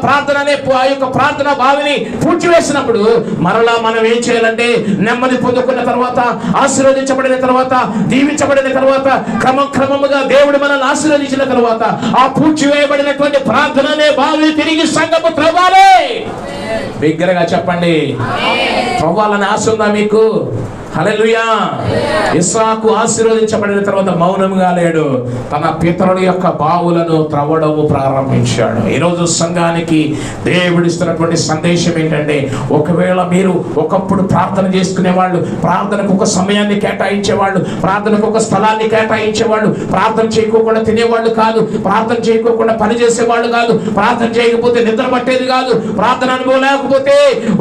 ప్రార్థన బావిని పూడ్చివేసినప్పుడు మరలా మనం ఏం చేయాలంటే నెమ్మది పొందుకున్న తర్వాత, ఆశీర్వదించబడిన తర్వాత, దీవించబడిన తర్వాత, క్రమముగా దేవుడు మనల్ని ఆశీర్వదించిన తర్వాత ఆ పూడ్చివేయబడినటువంటి ప్రార్థన అనే బావిని తిరిగి సంఘము త్రవ్వాలి. బిగ్గరగా చెప్పండి, త్రవ్వాలని ఆశ ఉందా మీకు? హల్లెలూయా. ఇస్సాకు ఆశీర్వదించబడిన తర్వాత మౌనంగా లేడు, తన పితరుల యొక్క బావులను త్రవ్వడము ప్రారంభించాడు. ఈరోజు సంఘానికి దేవుడిస్తున్నటువంటి సందేశం ఏంటంటే, ఒకవేళ మీరు ఒకప్పుడు ప్రార్థన చేసుకునేవాళ్ళు, ప్రార్థనకు ఒక సమయాన్ని కేటాయించేవాళ్ళు, ప్రార్థనకు ఒక స్థలాన్ని కేటాయించేవాళ్ళు, ప్రార్థన చేయకోకుండా తినేవాళ్ళు కాదు, ప్రార్థన చేయకోకుండా పని చేసేవాళ్ళు కాదు, ప్రార్థన చేయకపోతే నిద్ర పట్టేది కాదు, ప్రార్థన అనుభవం లేకపోతే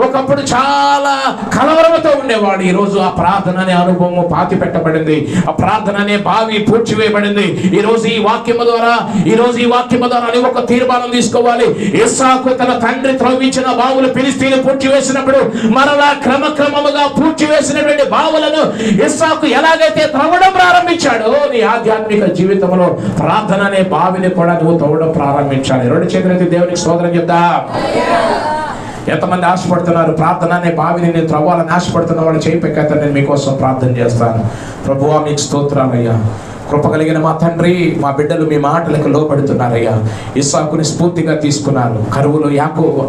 ఒకప్పుడు చాలా కలవరంతో ఉండేవాడు. ఈరోజు ఆ ప్రార్థన అనే అనుభవం పాతి పెట్టబడింది, ఆ ప్రార్థన అనే బావి పూడ్చివేయబడింది. ఈ రోజు ఈ వాక్యము ద్వారా అని ఒక తీర్మానం తీసుకోవాలి. ఇస్సాకు తన తండ్రి త్రవ్వించిన బావులు ఫిలిష్తీయులు పూడ్చివేసినప్పుడు మరలా క్రమముగా పూడ్చివేసినటువంటి బావులను ఇస్సాకు ఎలాగైతే త్రవ్వడం ప్రారంభించాడో, నీ ఆధ్యాత్మిక జీవితంలో ప్రార్థన అనే బావిని కూడా నువ్వు త్రవ్వడం ప్రారంభించాలి. రెండు చేతులైతే దేవునికి స్తోత్రం చెప్తా. ఎంతమంది ఆశపడుతున్నారు ప్రార్థన అనే బావిని నేను త్రవ్వాలని ఆశపడుతున్న వాళ్ళు చేయి పైకెత్తండి, నేను మీకోసం ప్రార్థన చేస్తాను. ప్రభువా మీకు స్తోత్రాలయ్యా. కృప కలిగిన మా తండ్రి, మా బిడ్డలు మీ మాటలకు లోబడుతున్నారయ్యా. ఇస్సాకుని స్ఫూర్తిగా తీసుకున్నారు. కరువులో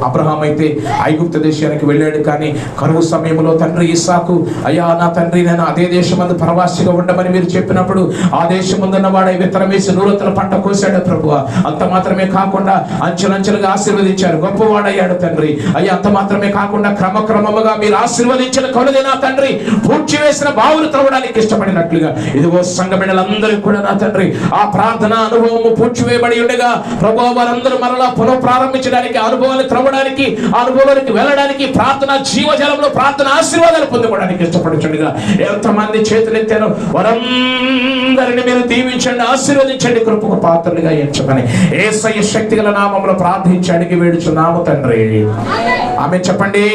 అబ్రహాం అయితే ఐగుప్తు దేశానికి వెళ్ళాడు, కానీ కరువు సమయంలో తండ్రి ఇస్సాకు, అయ్యా నా తండ్రి నేను అదే దేశమందు పరవాసిగా ఉండమని మీరు చెప్పినప్పుడు ఆ దేశమందున్న వాడై విత్తనం వేసి నూరతల పంట కోసాడు ప్రభువా. అంత మాత్రమే కాకుండా అంచెలంచెలుగా ఆశీర్వదించారు, గొప్పవాడయ్యాడు తండ్రి. అయ్యా అంత మాత్రమే కాకుండా క్రమముగా మీరు ఆశీర్వదించిన కొలది నా తండ్రి పూడ్చివేసిన బావులు త్రవ్వడానికి ఇష్టపడినట్లుగా ఇదిగో సంఘ బిడ్డలందరూ కూడా నా తండ్రి ఆ ప్రార్థన అనుభవము పూడ్చివేయబడి ఉండగా ప్రభువా వారందరూ మరలా పునః ప్రారంభించడానికి, అనుభవాన్ని త్రవ్వడానికి, అనుభవానికి వెళ్ళడానికి, ప్రార్థన జీవజలంలో ప్రార్థన ఆశీర్వాదాలు పొందుకోవడానికి ఇష్టపడుచుండగా ఎంతమంది చేతులెత్తారో వారందరిని మీరు దీవించండి, ఆశీర్వదించండి, కృపకు పాత్రలుగా ఎంచమని యేసయ్య శక్తిగల నామములో ప్రార్థించి అడిగి వేడుచున్నాము తండ్రి. ఆమె చెప్పండి.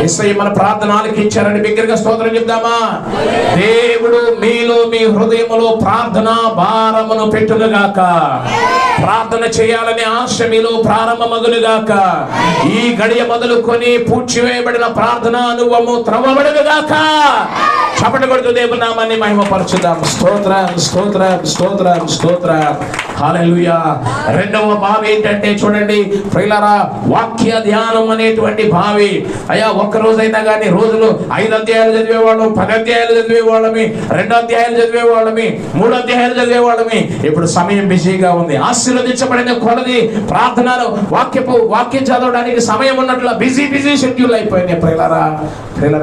యేసయ్య మన ప్రార్థన ఆలకించారని బిగ్గరగా స్తోత్రం చెప్దామా? దేవుడు మీలో మీ హృదయములో ప్రార్థన భారమును పెట్టునుగాక. ప్రార్థన చేయాలని ఆశ మీలో ప్రారంభమగునుగాక. ఈ గడియ మొదలుకొని పూడ్చివేయబడిన ప్రార్థన అనుభవము త్రవ్వబడునుగాక. చప్పటి కొడుతూ దేవుని నామాన్ని మహిమపరచుదాం. స్తోత్రం స్తోత్రం స్తోత్రం స్తోత్రం. హల్లెలూయా. రెండవ బావి ఏంటంటే చూడండి ప్రియులారా, వాక్య ధ్యానం అనేటువంటి బావి. అయ్యా ఒక్క రోజైనా కానీ రోజులు 5 అధ్యాయాలు చదివేవాళ్ళం, 10 అధ్యాయాలు చదివేవాళ్ళమి, 2 అధ్యాయాలు చదివేవాళ్ళమి, 3 అధ్యాయాలు చదివేవాళ్ళమి. ఇప్పుడు సమయం బిజీగా ఉంది. ఆశీర్వదించబడిన కొలది ప్రార్థనలు వాక్యం చదవడానికి సమయం ఉన్నట్లు బిజీ షెడ్యూల్ అయిపోయింది. ప్రియులారా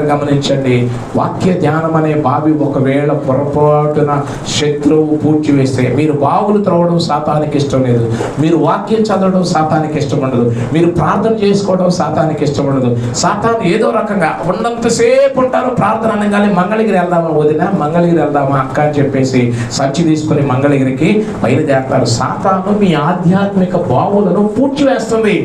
గమనించండి, వాక్య ధ్యానం అనే బావి ఒకవేళ పొరపాటున శత్రువు పూడ్చి వేస్తే, మీరు బావులు త్రవ్వడం సాతానికి ఇష్టం లేదు, మీరు వాక్యం చదవడం సాతానికి ఇష్టం ఉండదు, మీరు ప్రార్థన చేసుకోవడం సాతానికి ఇష్టం ఉండదు. సాతాను ఏదో రకంగా ఉన్నంతసేపు ఉంటారు. ప్రార్థన అనగానే మంగళగిరి వెళ్దామా వదిన, మంగళగిరి వెళ్దామా అక్క అని చెప్పేసి సంచి తీసుకొని మంగళగిరికి బయలుదేరతారు. సాతాను మీ ఆధ్యాత్మిక బావులను పూడ్చి వేస్తుంది.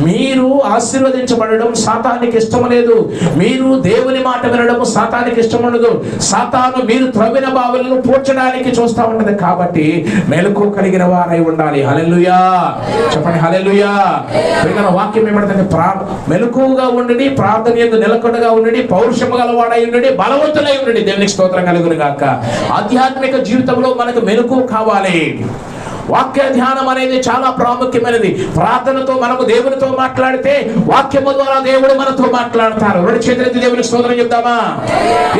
మీరు ఆశీర్వదించబడడం సాతానికి ఇష్టం లేదు, మీరు దేవుని మాట వినడం సాతానికి ఇష్టం ఉండదు. సాతాను మీరు త్రవ్విన బావులను పూడ్చడానికి చూస్తూ ఉంటది. కాబట్టి మెలకు కలిగిన వారై ఉండాలి. హల్లెలూయా చెప్పండి. హల్లెలూయా. వాక్యం ఏమంటే మెలకువగా ఉండి, ప్రార్థన యందు నిలకడగా ఉండి, పౌరుషము గలవాడై ఉండి, బలవంతులై ఉండి. దేవునికి స్తోత్రం కలుగును గాక. ఆధ్యాత్మిక జీవితంలో మనకు మెలకువ కావాలి. వాక్య ధ్యానం అనేది చాలా ప్రాముఖ్యమైనది. ప్రార్థనతో మనము దేవునితో మాట్లాడితే వాక్యము ద్వారా దేవుడు మనతో మాట్లాడతారు. 2 చేతులెత్తి దేవునికి స్తోత్రం చెప్తామా?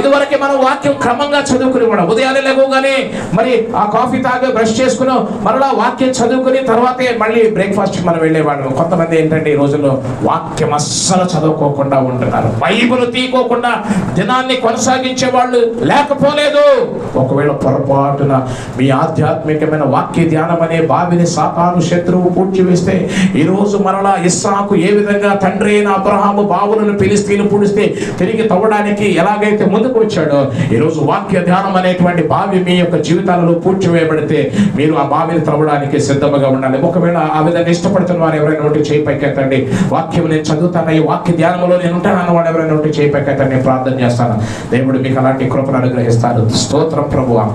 ఇదివరకే మనం వాక్యం క్రమంగా చదువుకుని కూడా ఉదయాన్నే లేవగానే మరి ఆ కాఫీ తాగి బ్రష్ చేసుకుని మరలా వాక్యం చదువుకుని తర్వాతే మళ్ళీ బ్రేక్ఫాస్ట్ మనం వెళ్ళేవాళ్ళం. కొంతమంది ఏంటంటే ఈ రోజుల్లో వాక్యం అస్సలు చదువుకోకుండా ఉంటున్నారు. బైబిల్ తీయకోకుండా దినాన్ని కొనసాగించే వాళ్ళు లేకపోలేదు. ఒకవేళ పొరపాటున మీ ఆధ్యాత్మికమైన వాక్య ధ్యానం అనే బావిని సాతాను శత్రువు పూడ్చి వేస్తే, ఈ రోజు మరలా ఇస్సాకు ఏ విధంగా తండ్రి అయిన అబ్రహాము బావులను ఫిలిస్తీయులు పూడిస్తే తిరిగి తవ్వడానికి ఎలాగైతే ముందుకు వచ్చాడో, ఈ రోజు వాక్య ధ్యానం అనేటువంటి బావి మీ యొక్క జీవితాలలో పూడ్చివేయబడితే మీరు ఆ బావిని త్రవ్వడానికి సిద్ధంగా ఉండాలి. ఒకవేళ ఆ విధంగా ఇష్టపడుతున్న వారు ఎవరైనా ఉంటే చేయి పైకెత్తండి. వాక్యం నేను చదువుతాను, ఈ వాక్య ధ్యానంలో నేను ఉంటాను అన్నవాడు ఎవరైనా ఉంటే చేయి పైకెత్తండి. నేను ప్రార్థన చేస్తాను. దేవుడు మీకు అలాంటి కృపను అనుగ్రహిస్తారు. స్తోత్రం ప్రభువా.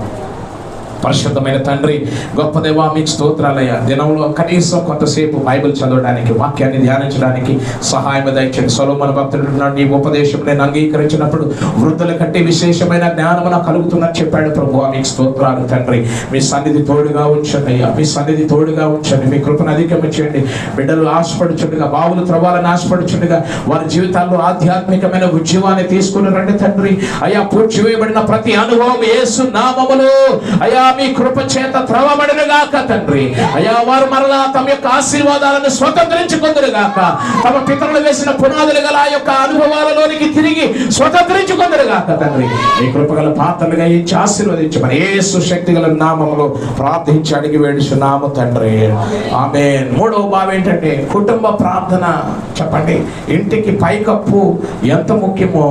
పరిశుద్ధమైన తండ్రి, గొప్ప దేవా, మీకు స్తోత్రాలయ్యా. దినంలో కనీసం కొంతసేపు బైబిల్ చదవడానికి, వాక్యాన్ని ధ్యానించడానికి సహాయం దయచేయండి. సొలొమోను భక్తుడు నీ ఉపదేశం నేను అంగీకరించినప్పుడు వృద్ధుల కంటే విశేషమైన జ్ఞానం నాకు కలుగుతుందని చెప్పాడు ప్రభువా. మీకు స్తోత్రాలు తండ్రి. మీ సన్నిధి తోడుగా ఉంచండి అయ్యా, మీ సన్నిధి తోడుగా ఉంచండి. మీ కృపను అధిగమించండి. బిడ్డలు ఆశపడుచుండగా, బావులు త్రవ్వాలని ఆశపడుచుండగా వారి జీవితాల్లో ఆధ్యాత్మికమైన ఉద్యమాన్ని తీసుకుని రండి తండ్రి. అయ్యా పూడ్చివేయబడిన ప్రతి అనుభవం యేసు నామములో అయ్యా మీ కృప చేత త్రవ్వబడునుగాక తండ్రి. అయ్యా వారు మరలా తమ యొక్క ఆశీర్వాదాలను స్వతంత్రించుకొందురుగాక. తమ పితరులు వేసిన పునాదులు గల ఆ యొక్క అనుభవాలలోనికి తిరిగి స్వతంత్రించుకొందురుగాక తండ్రి. మీ కృపగల పాత్రలుగా ఇచ్చి ఆశీర్వదించమని యేసు శక్తి గల నామములో ప్రార్థించి అడిగి వేడుచున్నాము తండ్రి. ఆమేన్. 3వ బావి ఏంటంటే కుటుంబ ప్రార్థన. చెప్పండి, ఇంటికి పైకప్పు ఎంత ముఖ్యమో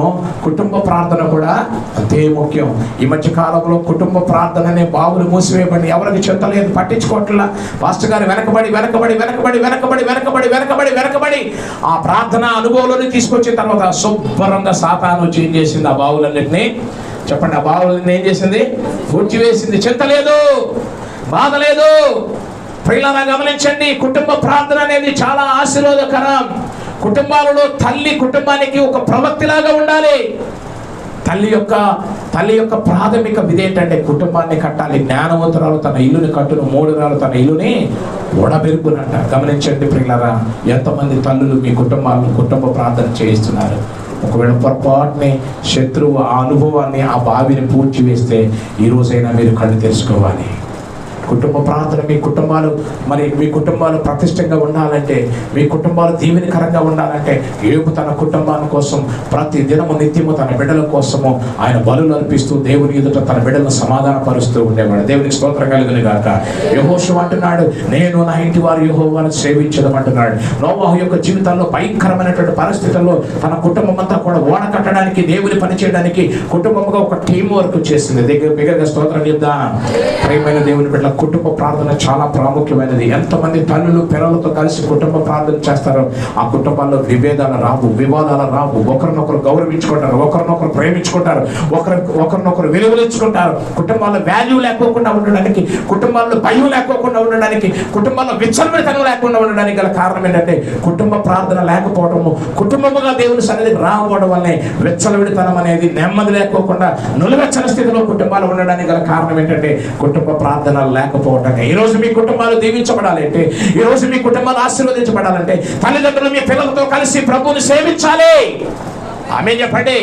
కుటుంబ ప్రార్థన కూడా అంతే ముఖ్యం. ఈ మధ్య కాలంలో కుటుంబ ప్రార్థన అనే బావులు మూసివేయబడి ఎవరికి చెంత లేదు, పట్టించుకోవట్లా. పాస్టర్ గారు వెనకబడి ఆ ప్రార్థన అనుభవంలోనే తీసుకొచ్చిన తర్వాత శుభ్రంగా సాతాను చేంజ్ చేసింది ఆ బావులన్నింటినీ. చెప్పండి, ఆ బావులన్నీ ఏం చేసింది? పూడ్చి వేసింది. చింత లేదు, బాధ లేదు. ప్రియులారా గమనించండి, కుటుంబ ప్రార్థన అనేది చాలా ఆశీర్వాదకరం. కుటుంబాలలో తల్లి కుటుంబానికి ఒక ప్రవక్తిలాగా ఉండాలి. తల్లి యొక్క ప్రాథమిక విధి ఏంటంటే కుటుంబాన్ని కట్టాలి. జ్ఞానవంతురాలు తన ఇల్లుని కట్టును, మూఢురాలు తన ఇల్లుని ఓడబెరుకునంట. గమనించండి ప్రియులారా, ఎంతమంది తల్లులు మీ కుటుంబ ప్రార్థన చేయిస్తున్నారు? ఒకవేళ పొరపాటుని శత్రువు ఆ అనుభవాన్ని, ఆ బావిని పూడ్చి వేస్తే ఈ రోజైనా మీరు కళ్ళు తెరుచుకోవాలి. కుటుంబ ప్రార్థన మీ కుటుంబాలు ప్రతిష్టంగా ఉండాలంటే, మీ కుటుంబాలు దీవెనకరంగా ఉండాలంటే, యోబు తన కుటుంబాల కోసం ప్రతి దినము నిత్యము తన బిడ్డల కోసము ఆయన బలులు అర్పిస్తూ దేవుని ఎదుట తన బిడ్డలను సమాధానపరుస్తూ ఉండేవాడు. దేవునికి స్తోత్రం కలుగును గాక. యెహోషువ అంటున్నాడు, నేను నా ఇంటి వారు యెహోవాను సేవించదమంటున్నాడు. నోవాహు యొక్క జీవితాల్లో భయంకరమైనటువంటి పరిస్థితుల్లో తన కుటుంబం అంతా కూడా ఓడ కట్టడానికి, దేవుని పని చేయడానికి కుటుంబంగా ఒక టీం వర్క్ చేసింది. బిగ్గరగా స్తోత్రం చెప్దాం. ప్రియమైన దేవుని బిడ్డల కుటుంబ ప్రార్థన చాలా ప్రాముఖ్యమైనది. ఎంతమంది తల్లులు పిల్లలతో కలిసి కుటుంబ ప్రార్థన చేస్తారో ఆ కుటుంబాల్లో విభేదాలు రావు, వివాదాలు రావు, ఒకరినొకరు గౌరవించుకుంటారు, ఒకరినొకరు ప్రేమించుకుంటారు, ఒకరినొకరు విలువలించుకుంటారు. కుటుంబాల్లో వాల్యూ లేకోకుండా ఉండడానికి, కుటుంబాల్లో భయం లేకోకుండా ఉండడానికి, కుటుంబాల్లో విచ్చలవిడితనం లేకుండా ఉండడానికి గల కారణం ఏంటంటే కుటుంబ ప్రార్థన లేకపోవడము, కుటుంబముగా దేవుని సన్నిధికి రాకపోవడం వల్లే విచ్చలవిడితనం అనేది, నెమ్మది లేకోకుండా నులివెచ్చని స్థితిలో కుటుంబాలు ఉండడానికి గల కారణం ఏంటంటే కుటుంబ ప్రార్థన లేకపోవటమే. ఈరోజు మీ కుటుంబాలు దీవించబడాలంటే, ఈరోజు మీ కుటుంబాలు ఆశీర్వదించబడాలంటే తల్లిదండ్రులు మీ పిల్లలతో కలిసి ప్రభువుని సేవించాలి. ఆమేన్ చెప్పండి.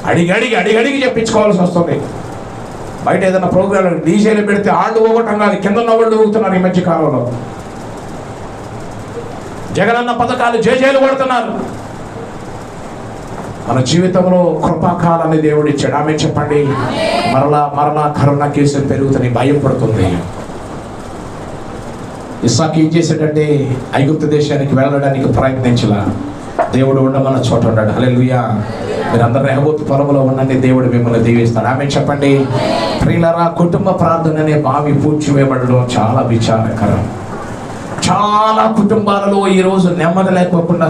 అడిగి చెప్పించుకోవాల్సి వస్తుంది. బయట ఏదైనా ప్రోగ్రాం డీజేలు పెడితే ఆళ్ళు ఊగటం కాదు, కింద వాళ్ళు ఊగుతున్నారు. ఈ మధ్య కాలంలో జగనన్న పథకాలు జేజేలు కొడుతున్నారు. మన జీవితంలో కృపాకాలాన్ని దేవుడు ఇచ్చాడు. ఆమె చెప్పండి. మరలా కరోనా కేసులు పెరుగుతున్నాయి, భయం పడుతుంది. ఇస్సాకు ఏం చేశాడంటే ఐగుప్తు దేశానికి వెళ్ళడానికి ప్రయత్నించలా, దేవుడు ఉండమన్న చోట ఉన్నాడు. హల్లెలూయా. మీరందరూ రెహోబోతు పొలంలో ఉండండి, దేవుడు మిమ్మల్ని దీవిస్తాడు. ఆమె చెప్పండి. ప్రియులారా, కుటుంబ ప్రార్థన అనే బావి పూడ్చివేయబడడం చాలా విచారకరం. చాలా కుటుంబాలలో ఈరోజు నెమ్మది లేకోకుండా,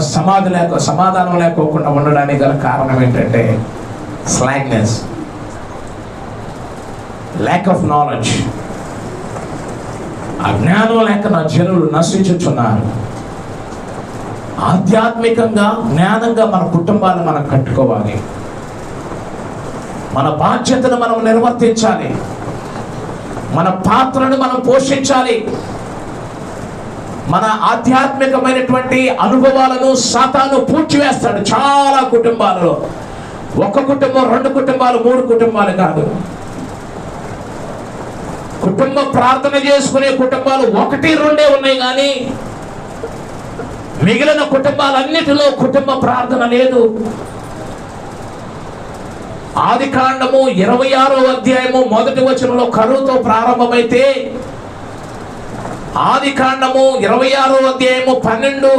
సమాధానం లేకోకుండా ఉండడానికి గల కారణం ఏంటంటే స్లాక్నెస్, ల్యాక్ ఆఫ్ నాలెడ్జ్. అజ్ఞానం లేక నా జనులు నశించుచున్నారు. ఆధ్యాత్మికంగా, జ్ఞానంగా మన కుటుంబాలు మనం కట్టుకోవాలి. మన బాధ్యతను మనం నిర్వర్తించాలి. మన పాత్రను మనం పోషించాలి. మన ఆధ్యాత్మికమైనటువంటి అనుభవాలను సాతాను పూడ్చివేస్తాడు చాలా కుటుంబాలలో. ఒక కుటుంబం, 2 కుటుంబాలు, 3 కుటుంబాలు కాదు. కుటుంబ ప్రార్థన చేసుకునే కుటుంబాలు 1, 2 ఉన్నాయి, కానీ మిగిలిన కుటుంబాలన్నిటిలో కుటుంబ ప్రార్థన లేదు. ఆదికాండము 26వ అధ్యాయము 1వ వచనంలో కరువుతో ప్రారంభమైతే ఆదికాండము 26వ అధ్యాయము 12,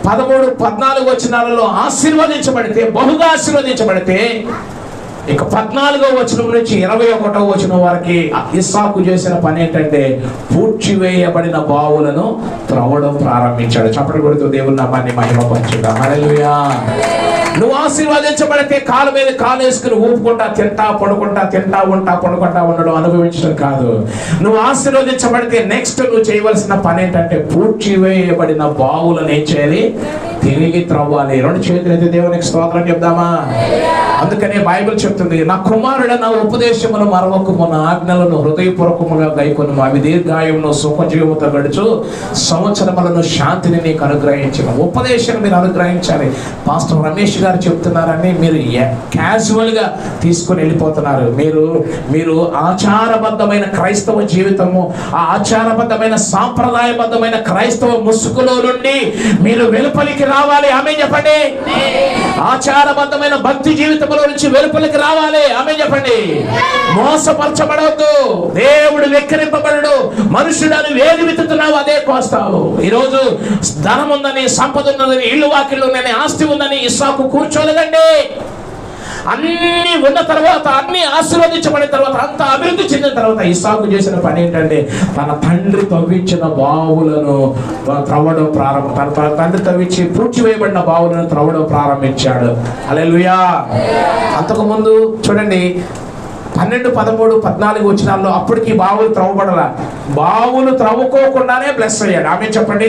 13, 14 వచనాలలో ఆశీర్వదించబడితే, బహుగా ఆశీర్వదించబడితే, ఇక 14వ వచనం నుంచి 21వ వచనం వరకు ఇస్సాకు చేసిన పని ఏంటంటే పూడ్చివేయబడిన బావులను త్రవ్వడం ప్రారంభించాడు. చప్పటి కొడుతూ దేవుని నామాన్ని మహిమపరచుగా. హల్లెలూయా. నువ్వు ఆశీర్వదించబడితే కాలు మీద కాలు వేసుకుని ఊపుకుంటా తింటా పడుకుంటా ఉండడం అనుభవించడం కాదు. నువ్వు ఆశీర్వదించబడితే నెక్స్ట్ నువ్వు చేయవలసిన పని ఏంటంటే పూడ్చివేయబడిన బావులను ఏం చేయాలి? తిరిగి త్రవ్వాలి. 2 చేతులు అయితే దేవునికి స్తోత్రం చెప్దామా? అందుకనే బైబిల్ చెప్తుంది, నా కుమారుడ నా ఉపదేశమును మరవకుము, నా ఆజ్ఞలను హృదయపూర్వకముగా గైకొనుము, అవి దీర్ఘాయువును సుఖజీవముతో గడుచు సంవత్సరములను శాంతిని నీకు అనుగ్రహించను. ఉపదేశం మీరు అనుగ్రహించాలి. పాస్టర్ రమేష్ గారు చెప్తున్నారని మీరు క్యాజువల్గా తీసుకుని వెళ్ళిపోతున్నారు. మీరు ఆచారబద్ధమైన క్రైస్తవ జీవితము, ఆ ఆచారబద్ధమైన సాంప్రదాయబద్ధమైన క్రైస్తవ ముసుగులో నుండి మీరు వెలుపలికి రావాలి. ఆమేన్ చెప్పండి. ఆచారబద్ధమైన భక్తి జీవితంలో నుంచి వెలుపలికి రావాలి. ఆమేన్ చెప్పండి. మోసపరచబడవద్దు. దేవుడు వెక్కిరింపబడడు. మనుషుడని వేది విత్తుతున్నావు, అదే కోస్తావు. ఈరోజు ధనం ఉందని, సంపద ఉన్నదని, ఇల్లు వాకిళ్ళు ఉందని, ఆస్తి ఉందని ఇస్సాకు కూర్చోలేదండి. అన్ని ఉన్న తర్వాత, అన్ని ఆశీర్వదించబడిన తర్వాత, అంత అభివృద్ధి చెందిన తర్వాత ఇస్సాకు చేసిన పని ఏంటంటే తన తండ్రి తవ్వించిన బావులను త్రవ్వడం తన తండ్రి తవ్వించి పూడ్చివేయబడిన బావులను త్రవ్వడం ప్రారంభించాడు. హల్లెలూయా. అంతకుముందు చూడండి 12, 13, 14 వచనాల్లో అప్పటికి బావులు త్రవ్వబడాల. బావులు త్రవ్వుకోకుండానే బ్లెస్ అయ్యాడు. ఆమేన్ చెప్పండి.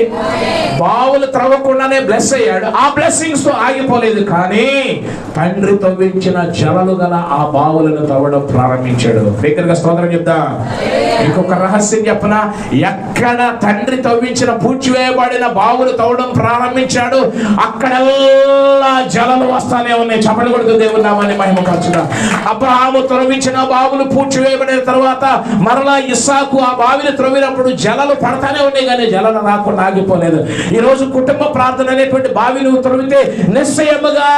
బావులు త్రవ్వకుండానే బ్లెస్ అయ్యాడు. ఆ బ్లెస్సింగ్స్ తో ఆగిపోలేదు, కానీ తండ్రి తవ్వించిన జలలు గల ఆ బావులను త్రవ్వడం ప్రారంభించాడు. దగ్గరగా స్తోత్రం చెప్తా. ఇంకొక రహస్యం చెప్పనా? ఎక్కడ తండ్రి తవ్వించిన పూడ్చివేయబడిన బావులు తవ్వడం ప్రారంభించాడు, అక్కడల్లా జలాలు వస్తానే ఉన్నాయి. చప్పట్లు కొడుతూ దేవుని నామాన్ని మహిమపరచుగా. అబ్రహాము త్రవ్వించిన బావులు పూడ్చివేయబడిన తర్వాత మరలా ఇస్సాకు ఆ బావిని త్రవ్వినప్పుడు జలాలు పడతానే ఉన్నాయి, కానీ జలాలు రాకుండా ఆగిపోలేదు. ఈరోజు కుటుంబ ప్రార్థన అనేటువంటి బావి నువ్వు త్రవ్వితే నిశ్చయముగా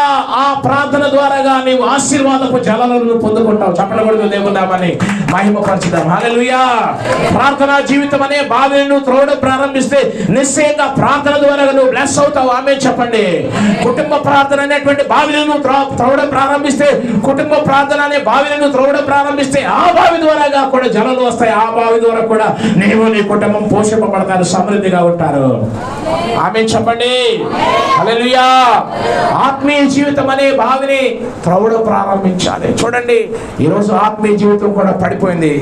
ఆ ప్రార్థన ద్వారాగా నీవు ఆశీర్వాదపు జలాలను పొందుకుంటావు. చప్పట్లు కొడుతూ దేవుని నామాన్ని మహిమపరచుదాం. హల్లెలూయా. ప్రార్థనా జీవితం అనే బావిని నువ్వు త్రవ్వడం ప్రారంభిస్తే నిశ్చయంగా ప్రార్థన ద్వారా నువ్వు బ్లెస్ అవుతావు. ఆమేన్ చెప్పండి. కుటుంబ ప్రార్థన అనేటువంటి బావిని నువ్వు త్రవ్వడం ప్రారంభిస్తే, కుటుంబ ప్రార్థన అనే బావిని నువ్వు త్రవ్వడం ప్రారంభిస్తే ఆ బావి ద్వారాగా కూడా జలాలు వస్తాయి. ఆ బావి ద్వారా కూడా నీవు నీ కుటుంబం పోషింపబడతారు, సమృద్ధిగా ఉంటారు. ఆమేన్ చెప్పండి. హల్లెలూయా. ఆత్మీయ జీవితం అనే బావిని త్రవ్వడం ప్రారంభించాలి. చూడండి, ఈరోజు ఆత్మీయ జీవితం కూడా పడిపోయింది.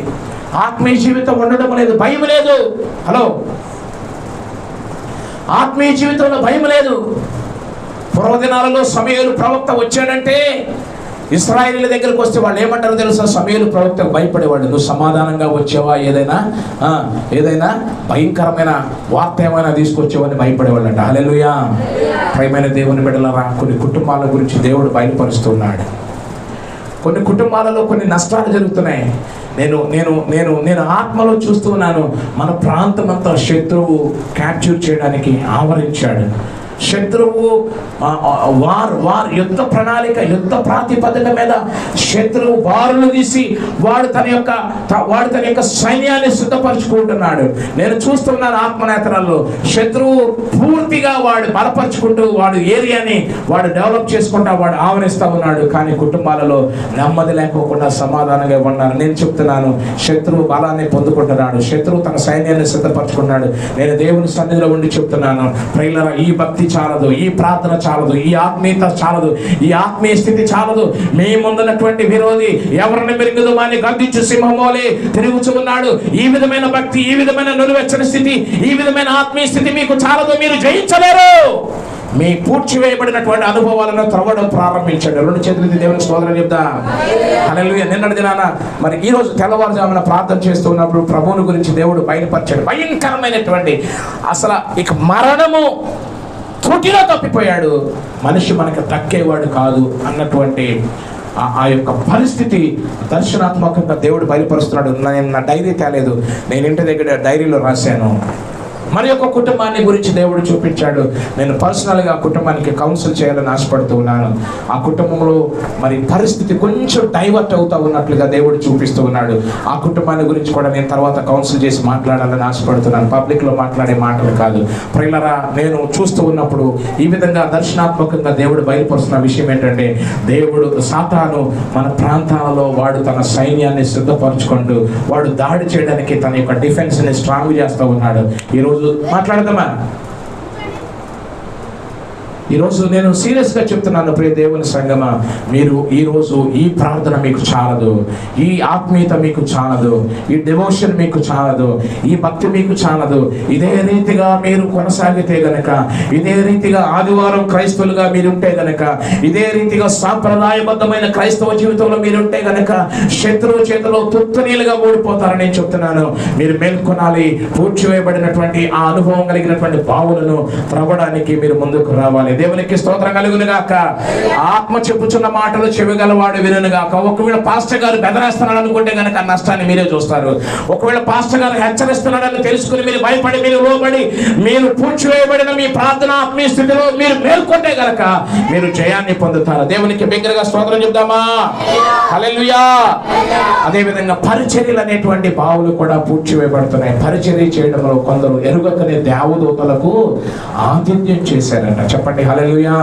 ఆత్మీయ జీవితం ఉండడం లేదు, భయం లేదు. హలో, ఆత్మీయ జీవితంలో భయం లేదు. పూర్వదినాలలో సమూయేలు ప్రవక్త వచ్చాడంటే ఇశ్రాయేలీయుల దగ్గరికి వస్తే వాళ్ళు ఏమంటారో తెలుసా? సమూయేలు ప్రవక్తకు భయపడేవాడు. నువ్వు సమాధానంగా వచ్చావా, ఏదైనా భయంకరమైన వార్త ఏమైనా తీసుకొచ్చావని భయపడేవాళ్ళంట. హల్లెలూయా. ప్రియమైన దేవుని బిడ్డలారా, కొన్ని కుటుంబాల గురించి దేవుడు బయలుపరుస్తున్నాడు. కొన్ని కుటుంబాలలో కొన్ని నష్టాలు జరుగుతున్నాయి. నేను ఆత్మలో చూస్తున్నాను. మన ప్రాంతం అంతా శత్రువు క్యాప్చర్ చేయడానికి ఆవరించాడు. శత్రువు వార్ యుద్ధ ప్రణాళిక, యుద్ధ ప్రాతిపదిక మీద శత్రువు వారులు తీసి వాడు తన యొక్క సైన్యాన్ని సిద్ధపరచుకుంటున్నాడు. నేను చూస్తున్నాను ఆత్మనేత్రాల్లో శత్రువు పూర్తిగా వాడు బలపరుచుకుంటూ వాడు ఏరియాని వాడు డెవలప్ చేసుకుంటా వాడు ఆవరిస్తూ ఉన్నాడు. కానీ కుటుంబాలలో నెమ్మది లేకోకుండా సమాధానంగా ఉన్నారు. నేను చెప్తున్నాను, శత్రువు బలాన్ని పొందుకుంటున్నాడు, శత్రువు తన సైన్యాన్ని సిద్ధపరచుకున్నాడు. నేను దేవుని సన్నిధిలో ఉండి చెప్తున్నాను, ప్రియులారా, ఈ భక్తి చాలదు, ఈ ప్రార్థన చాలదు, ఈ ఆత్మీయత చాలదు, ఈ ఆత్మీయ స్థితి చాలదు. మీ ముందున్నటువంటి విరోధి ఎవరిని మెరుగుదు అని గద్దించు సింహమోలే తిరుగుచు ఉన్నాడు. ఈ విధమైన భక్తి, ఈ విధమైన నులివెచ్చని స్థితి, ఈ విధమైన ఆత్మీయ స్థితి మీకు చాలదు. మీరు జయించలేరు. మీ పూడ్చివేయబడినటువంటి అనుభవాలను త్రవ్వడం ప్రారంభించండి. రెండు చేతులకి దేవుని స్తోత్రం చెప్తా. హల్లెలూయా. నిన్నటి దినాన మరి ఈ రోజు తెల్లవారుజామున ప్రార్థన చేస్తున్నప్పుడు ప్రభువుని గురించి దేవుడు బయలుపరిచాడు. భయంకరమైనటువంటి అసలు ఇక మరణము త్రుటిలో తప్పిపోయాడు, మనిషి మనకు దక్కేవాడు కాదు అన్నటువంటి ఆ యొక్క పరిస్థితి దర్శనాత్మకంగా దేవుడు బయలుపరుస్తున్నాడు. నేను నా డైరీ తేలేదు, నేను ఇంటి దగ్గర డైరీలో రాశాను. మరి యొక్క కుటుంబాన్ని గురించి దేవుడు చూపించాడు. నేను పర్సనల్గా కుటుంబానికి కౌన్సిల్ చేయాలని ఆశపడుతూ ఉన్నాను. ఆ కుటుంబంలో మరి పరిస్థితి కొంచెం డైవర్ట్ అవుతా ఉన్నట్లుగా దేవుడు చూపిస్తూ ఉన్నాడు. ఆ కుటుంబాన్ని గురించి కూడా నేను తర్వాత కౌన్సిల్ చేసి మాట్లాడాలని ఆశపడుతున్నాను. పబ్లిక్లో మాట్లాడే మాటలు కాదు. ప్రియులారా, నేను చూస్తూ ఉన్నప్పుడు ఈ విధంగా దర్శనాత్మకంగా దేవుడు బయలుపరుస్తున్న విషయం ఏంటంటే, దేవుడు సాతాను మన ప్రాంతాలలో వాడు తన సైన్యాన్ని సిద్ధపరచుకుంటూ వాడు దాడి చేయడానికి తన యొక్క డిఫెన్స్ని స్ట్రాంగ్ చేస్తూ ఉన్నాడు. ఈరోజు మాట్లాడదామా? ఈరోజు నేను సీరియస్గా చెప్తున్నాను, ప్రియ దేవుని సంగమా, మీరు ఈరోజు ఈ ప్రార్థన మీకు చాలదు, ఈ ఆత్మీయత మీకు చాలదు, ఈ డివోషన్ మీకు చాలదు, ఈ భక్తి మీకు చాలదు. ఇదే రీతిగా మీరు కొనసాగితే గనక, ఇదే రీతిగా ఆదివారం క్రైస్తవులుగా మీరుంటే గనక, ఇదే రీతిగా సాంప్రదాయబద్ధమైన క్రైస్తవ జీవితంలో మీరుంటే గనక శత్రువు చేతిలో తుత్తనీలుగా ఓడిపోతారని నేను చెప్తున్నాను. మీరు మేల్కొనాలి. పూడ్చివేయబడినటువంటి ఆ అనుభవం కలిగినటువంటి బావులను త్రవ్వడానికి మీరు ముందుకు రావాలి. దేవునికి స్తోత్రం కలుగును గాక. ఆత్మ చెప్పుచున్న మాటలు చెవిగలవాడు వినును గాక. ఒకవేళ పాస్టర్ గారు బెదరేస్తున్నాడు అనుకుంటే గనక నష్టాన్ని మీరే చూస్తారు. ఒకవేళ పాస్టర్ గారు హెచ్చరిస్తున్నాడని తెలుసుకుని మీరు భయపడి, మీరు లోబడి, మీరు పూడ్చివేయబడిన మీ ప్రార్థన ఆత్మీయ స్థితిలో మీరు మేల్కొంటే గనక మీరు జయాన్ని పొందుతారు. దేవునికి బిగ్గరగా స్తోత్రం చెప్దామా? హల్లెలూయా. అదేవిధంగా పరిచర్యలు అనేటువంటి బావులు కూడా పూడ్చివేయబడుతున్నాయి. పరిచర్య చేయడంలో కొందరు ఎరుగకనే దేవదూతలకు ఆతిథ్యం చేశారంట. చెప్పండి హల్లెలూయా.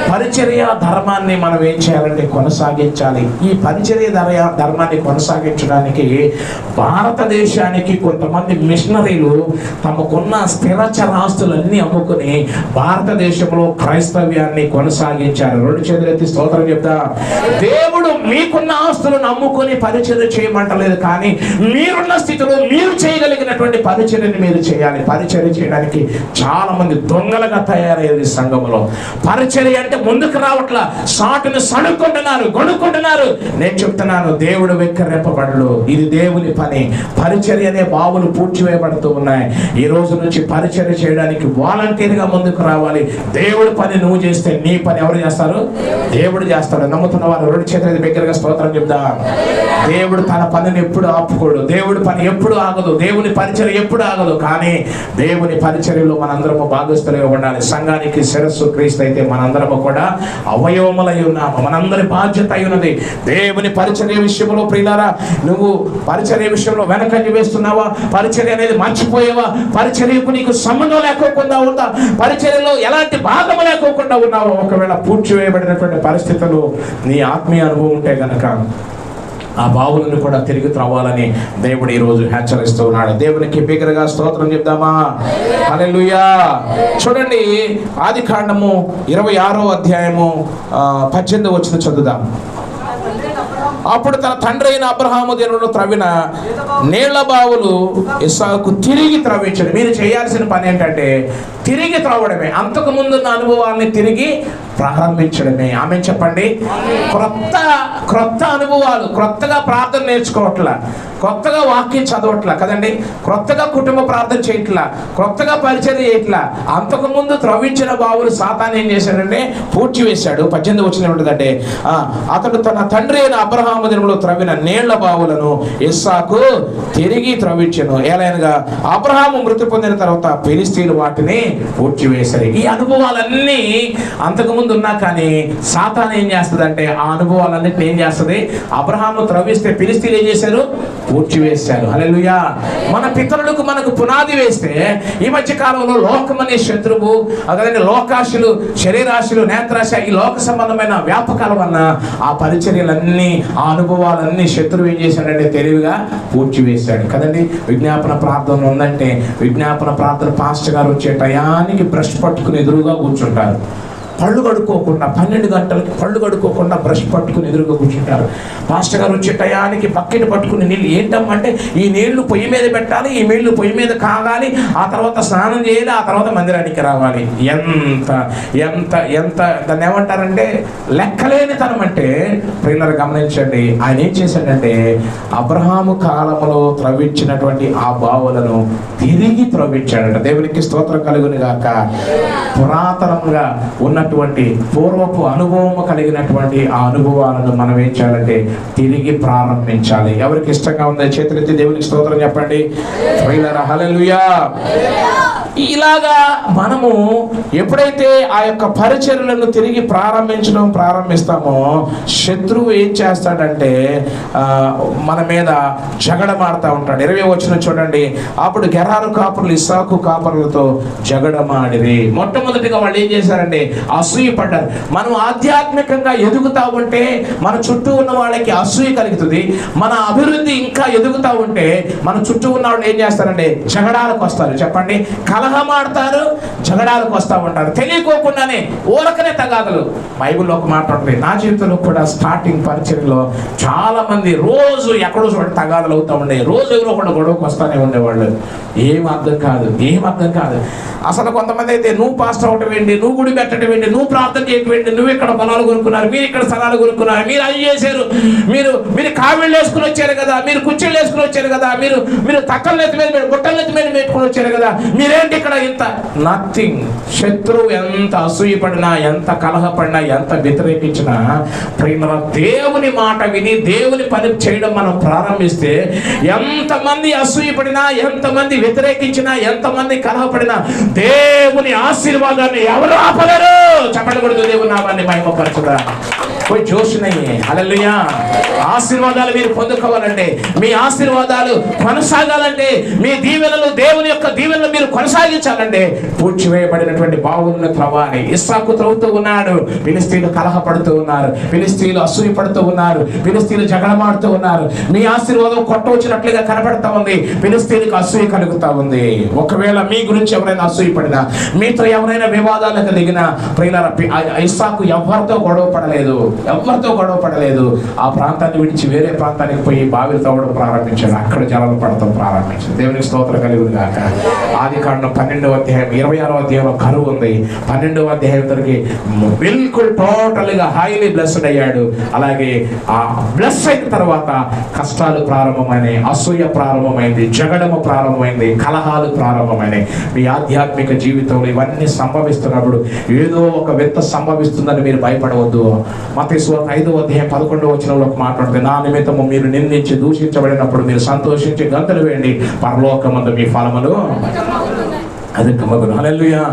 పరిచర్య ధర్మాన్ని మనం ఏం చేయాలంటే కొనసాగించాలి. ఈ పరిచర్య ధర్మాన్ని కొనసాగించడానికి భారతదేశానికి కొంతమంది మిషనరీలు తమకున్న స్థిరచరాస్తులన్నీ అమ్ముకుని భారతదేశంలో క్రైస్తవ్యాన్ని కొనసాగించారు. రెండు చేతులెత్తి స్తోత్రం చెప్తా. దేవుడు మీకున్న ఆస్తులను అమ్ముకొని పరిచర్య చేయమంటలేదు, కానీ మీరున్న స్థితిలో మీరు చేయగలిగినటువంటి పరిచర్యని మీరు చేయాలి. పరిచర్య చేయడానికి చాలా మంది దొంగలుగా తయారయ్యేది సంఘంలో. పరిచర్య అంటే ముందుకు రావట్లా, సాటును సడుక్కుంటున్నారు, గొడుక్కుంటున్నారు. నేను చెప్తున్నాను, దేవుడు వెక్కరెప్పబడడు. ఇది దేవుని పని. పరిచర్య అనే బావులు పూడ్చివేయబడుతూ ఉన్నాయి. ఈ రోజు నుంచి పరిచర్య చేయడానికి వాలంటీర్గా ముందుకు రావాలి. దేవుడి పని నువ్వు చేస్తే నీ పని ఎవరు చేస్తారు? దేవుడు చేస్తాడు. నమ్ముతున్న వారు రెండు చేతుల దగ్గరగా స్తోత్రం చెప్తా. దేవుడు తన పనిని ఎప్పుడు ఆపుకోడు. దేవుడి పని ఎప్పుడు ఆగదు. దేవుని పరిచర్య ఎప్పుడు ఆగదు. కానీ దేవుని పరిచర్యలో మనందరము భాగస్తులుగా ఉండాలి. సంఘానికి శిరస్సు క్రీస్తు అయితే మనందరము కూడా అవయవములై ఉన్నాము. మనందరి బాధ్యత అయి ఉన్నది. దేవుని పరిచర్య విషయంలో ప్రియులారా, నువ్వు పరిచర్య విషయంలో వెనకంజ వేస్తున్నావా? పరిచర్య అనేది మర్చిపోయావా? పరిచర్యకు నీకు సంబంధం లేకోకుండా ఉందా? పరిచర్యలో ఎలాంటి భాగము లేకోకుండా ఉన్నావా? ఒకవేళ పూడ్చివేయబడినటువంటి పరిస్థితులు నీ ఆత్మీయ అనుభవం ఉంటే గనక ఆ బావులను కూడా తిరిగి త్రవ్వాలని దేవుడు ఈరోజు హెచ్చరిస్తూ ఉన్నాడు. దేవునికి బిగ్గరగా స్తోత్రం చెప్దామా? హల్లెలూయా. చూడండి, ఆదికాండము 26వ అధ్యాయము 18వ వచనం చదువుదాం. అప్పుడు తన తండ్రి అయిన అబ్రహాము దినములో త్రవ్విన నీళ్ల బావులు ఇస్సాకు తిరిగి త్రవ్వించడు. మీరు చేయాల్సిన పని ఏంటంటే తిరిగి త్రవ్వడమే, అంతకు ముందున్న అనుభవాల్ని తిరిగి ప్రారంభించడమే. ఆమె చెప్పండి. క్రొత్త అనుభవాలు, క్రొత్తగా ప్రార్థన నేర్చుకోవట్లా, కొత్తగా వాక్యం చదవట్లా కదండి, కొత్తగా కుటుంబ ప్రార్థన చేయట్లా, కొత్తగా పరిచయం చేయట్లా. అంతకు ముందు త్రవ్వించిన బావులు సాతాను ఏం చేశాడంటే పూడ్చి వేశాడు. 18 వచనం ఏమిటంటే, అతడు తన తండ్రి అయిన అబ్రహాము దినములో త్రవ్విన నీళ్ల బావులను ఇస్సాకు తిరిగి త్రవ్వించెను. ఏలైనగా అబ్రహాము మృతి పొందిన తర్వాత ఫిలిష్తీయులు వాటిని పూడ్చి వేశారు. ఈ అనుభవాలన్నీ అంతకుముందు ఉన్నా కానీ సాతాను ఏం చేస్తుందంటే ఆ అనుభవాలన్నింటినీ ఏం చేస్తుంది? అబ్రహాము త్రవ్విస్తే ఫిలిష్తీయులు ఏం చేశారు? పూడ్చి వేశారు. హల్లెలూయా. మన పితరులకు మనకు పునాది వేస్తే ఈ మధ్య కాలంలో లోకమనే శత్రువు, అదే లోకాశులు, శరీరాశులు, నేత్రాశ, ఈ లోక సంబంధమైన వ్యాపకాల వలన ఆ పరిచర్యలన్నీ, ఆ అనుభవాలన్నీ శత్రువు ఏం చేశాడంటే తెలివిగా పూడ్చివేశాడు కదండి. విజ్ఞాపన ప్రార్థన ఉందంటే విజ్ఞాపన ప్రార్థన పాస్టర్ గారు వచ్చే టయానికి బ్రష్ పట్టుకుని ఎదురుగా కూర్చుంటారు. పళ్ళు కడుక్కోకుండా 12 గంటలకి పళ్ళు కడుక్కోకుండా బ్రష్ పట్టుకుని ఎదురుగా కూర్చుంటారు. పాస్టర్ గారు వచ్చే టయానికి బకెట్ పట్టుకుని నీళ్ళు ఏంటమ్మంటే ఈ నీళ్లు పొయ్యి మీద పెట్టాలి, ఈ నీళ్లు పొయ్యి మీద కాగాలి, ఆ తర్వాత స్నానం చేయాలి, ఆ తర్వాత మందిరానికి రావాలి. ఎంత ఎంత ఎంత దాన్ని ఏమంటారంటే లెక్కలేని తనం. అంటే ప్రియులారా గమనించండి, ఆయన ఏం చేశాడంటే అబ్రహాము కాలంలో త్రవ్వించినటువంటి ఆ బావులను తిరిగి త్రవ్వించాడట. దేవునికి స్తోత్రం కలుగును గాక. పురాతనంగా ఉన్నటువంటి పూర్వపు అనుభవం కలిగినటువంటి ఆ అనుభవాలను మనం ఏం చేయాలంటే తిరిగి ప్రారంభించాలి. ఎవరికి ఇష్టంగా ఉందో చేతులెత్తి దేవునికి స్తోత్రం చెప్పండి. హల్లెలూయా. ఇలాగా మనము ఎప్పుడైతే ఆ యొక్క పరిచర్యలను తిరిగి ప్రారంభిస్తామో శత్రువు ఏం చేస్తాడంటే మన మీద జగడమాడుతూ ఉంటాడు. 20వ వచనం చూడండి. అప్పుడు గెరారు కాపురులు ఇస్సాకు కాపురులతో జగడమాడిరి. మొట్టమొదటిగా వాళ్ళు ఏం చేశారంటే అసూయ పడ్డారు. మనం ఆధ్యాత్మికంగా ఎదుగుతా ఉంటే మన చుట్టూ ఉన్న వాళ్ళకి అసూయ కలుగుతుంది. మన అభివృద్ధి ఇంకా ఎదుగుతా ఉంటే మన చుట్టూ ఉన్న వాళ్ళు ఏం చేస్తారంటే జగడాలకు వస్తారు. చెప్పండి, కలహమాడతారు, జగడాలకు వస్తూ ఉంటారు. తెలియకోకుండానే ఊరకనే తగాదలు. బైబిల్లో ఒక మాట ఉంటుంది. నా జీవితంలో కూడా స్టార్టింగ్ పరిచయంలో చాలా మంది రోజు ఎక్కడో చోట తగాదలు అవుతూ ఉండే, రోజు ఎవరో ఒకటి గొడవకు వస్తూనే ఉండేవాళ్ళు. ఏం అర్థం కాదు. అసలు కొంతమంది అయితే నువ్వు పాస్టర్ అవటం ఏంటి, నువ్వు గుడి పెట్టడం ఏంటి, నువ్వు ప్రార్థన చేయటం ఏంటి, నువ్వు ఇక్కడ పొలాలు కొనుక్కున్నారు, మీరు ఇక్కడ స్థలాలు కొనుక్కున్నారు, మీరు అది చేశారు, మీరు కావిళ్ళు వేసుకుని వచ్చారు కదా, మీరు కుర్చీలు వేసుకుని వచ్చారు కదా, మీరు తక్కల నెత్తి మీద గుట్టల నెత్తి మీద పెట్టుకుని వచ్చారు కదా, మీరేంటి ఇక్కడ ఇంత నథింగ్. శత్రువు ఎంత అసూయపడినా, ఎంత కలహపడినా, ఎంత వ్యతిరేకించినా ప్రేమ దేవుని మాట విని దేవుని పని చేయడం మనం ప్రారంభిస్తే ఎంతమంది అసూయపడినా, ఎంతమంది వ్యతిరేకించినా, ఎంతమంది కలహపడినా దేవుని ఆశీర్వాదాన్ని ఎవరు ఆపలేరు. చెప్పకూడదు. దేవుని నామాన్ని మహిమపరచుదా. कोई जोश नहीं है. హల్లెలూయా. ఆశీర్వాదాలు మీరు పొందుకోవాలంటే, మీ ఆశీర్వాదాలు కొనసాగాలంటే, మీ దీవెనలు దేవుని యొక్క దీవెనలు మీరు కొనసాగించాలంటే పూడ్చివేయబడినటువంటి బావులను త్రవ్వాలి. ఇస్సాకు త్రవ్వుతూ ఉన్నాడు, ఫిలిష్తీయులు కలహపడుతూ ఉన్నారు, ఫిలిష్తీయులు అసూయపడుతూ ఉన్నారు, ఫిలిష్తీయులు జగడమాడుతూ ఉన్నారు. మీ ఆశీర్వాదం కొట్టవచ్చినట్లుగా కనబడతా ఉంది, ఫిలిష్తీయులకు అసూయ కలుగుతా ఉంది. ఒకవేళ మీ గురించి ఎవరైనా అసూయపడినా, మీతో ఎవరైనా వివాదాలకు దిగినా, ప్రియులారా ఇస్సాకు ఎవరితో గొడవ పడలేదు. ఆ ప్రాంతాన్ని విడిచి వేరే ప్రాంతానికి పోయి బావిలు తవ్వడం ప్రారంభించాడు. అక్కడ జలాలు పడటం ప్రారంభించాడు. దేవునికి స్తోత్రం కలుగును గాక. ఆదికాండం 12వ అధ్యాయం 26వ అధ్యాయంలో కరువు ఉంది. 12వ అధ్యాయం తరకి బిల్కుల్ టోటల్గా హైలీ బ్లెస్డ్ అయ్యాడు. అలాగే ఆ బ్లెస్ అయిన తర్వాత కష్టాలు ప్రారంభమైనాయి, అసూయ ప్రారంభమైంది, జగడము ప్రారంభమైంది, కలహాలు ప్రారంభమైనాయి. మీ ఆధ్యాత్మిక జీవితంలో ఇవన్నీ సంభవిస్తున్నప్పుడు ఏదో ఒక వింత సంభవిస్తుందని మీరు భయపడవద్దు. మత్తయి సువార్త 5వ అధ్యాయం 11వ వచనంలో మాట్లాడుతుంది, నా నిమిత్తము మీరు నిందించి దూషించబడినప్పుడు మీరు సంతోషించి గంతులు వేయండి, పరలోకమందు మీ ఫలములు. అది గమగును. హల్లెలూయా.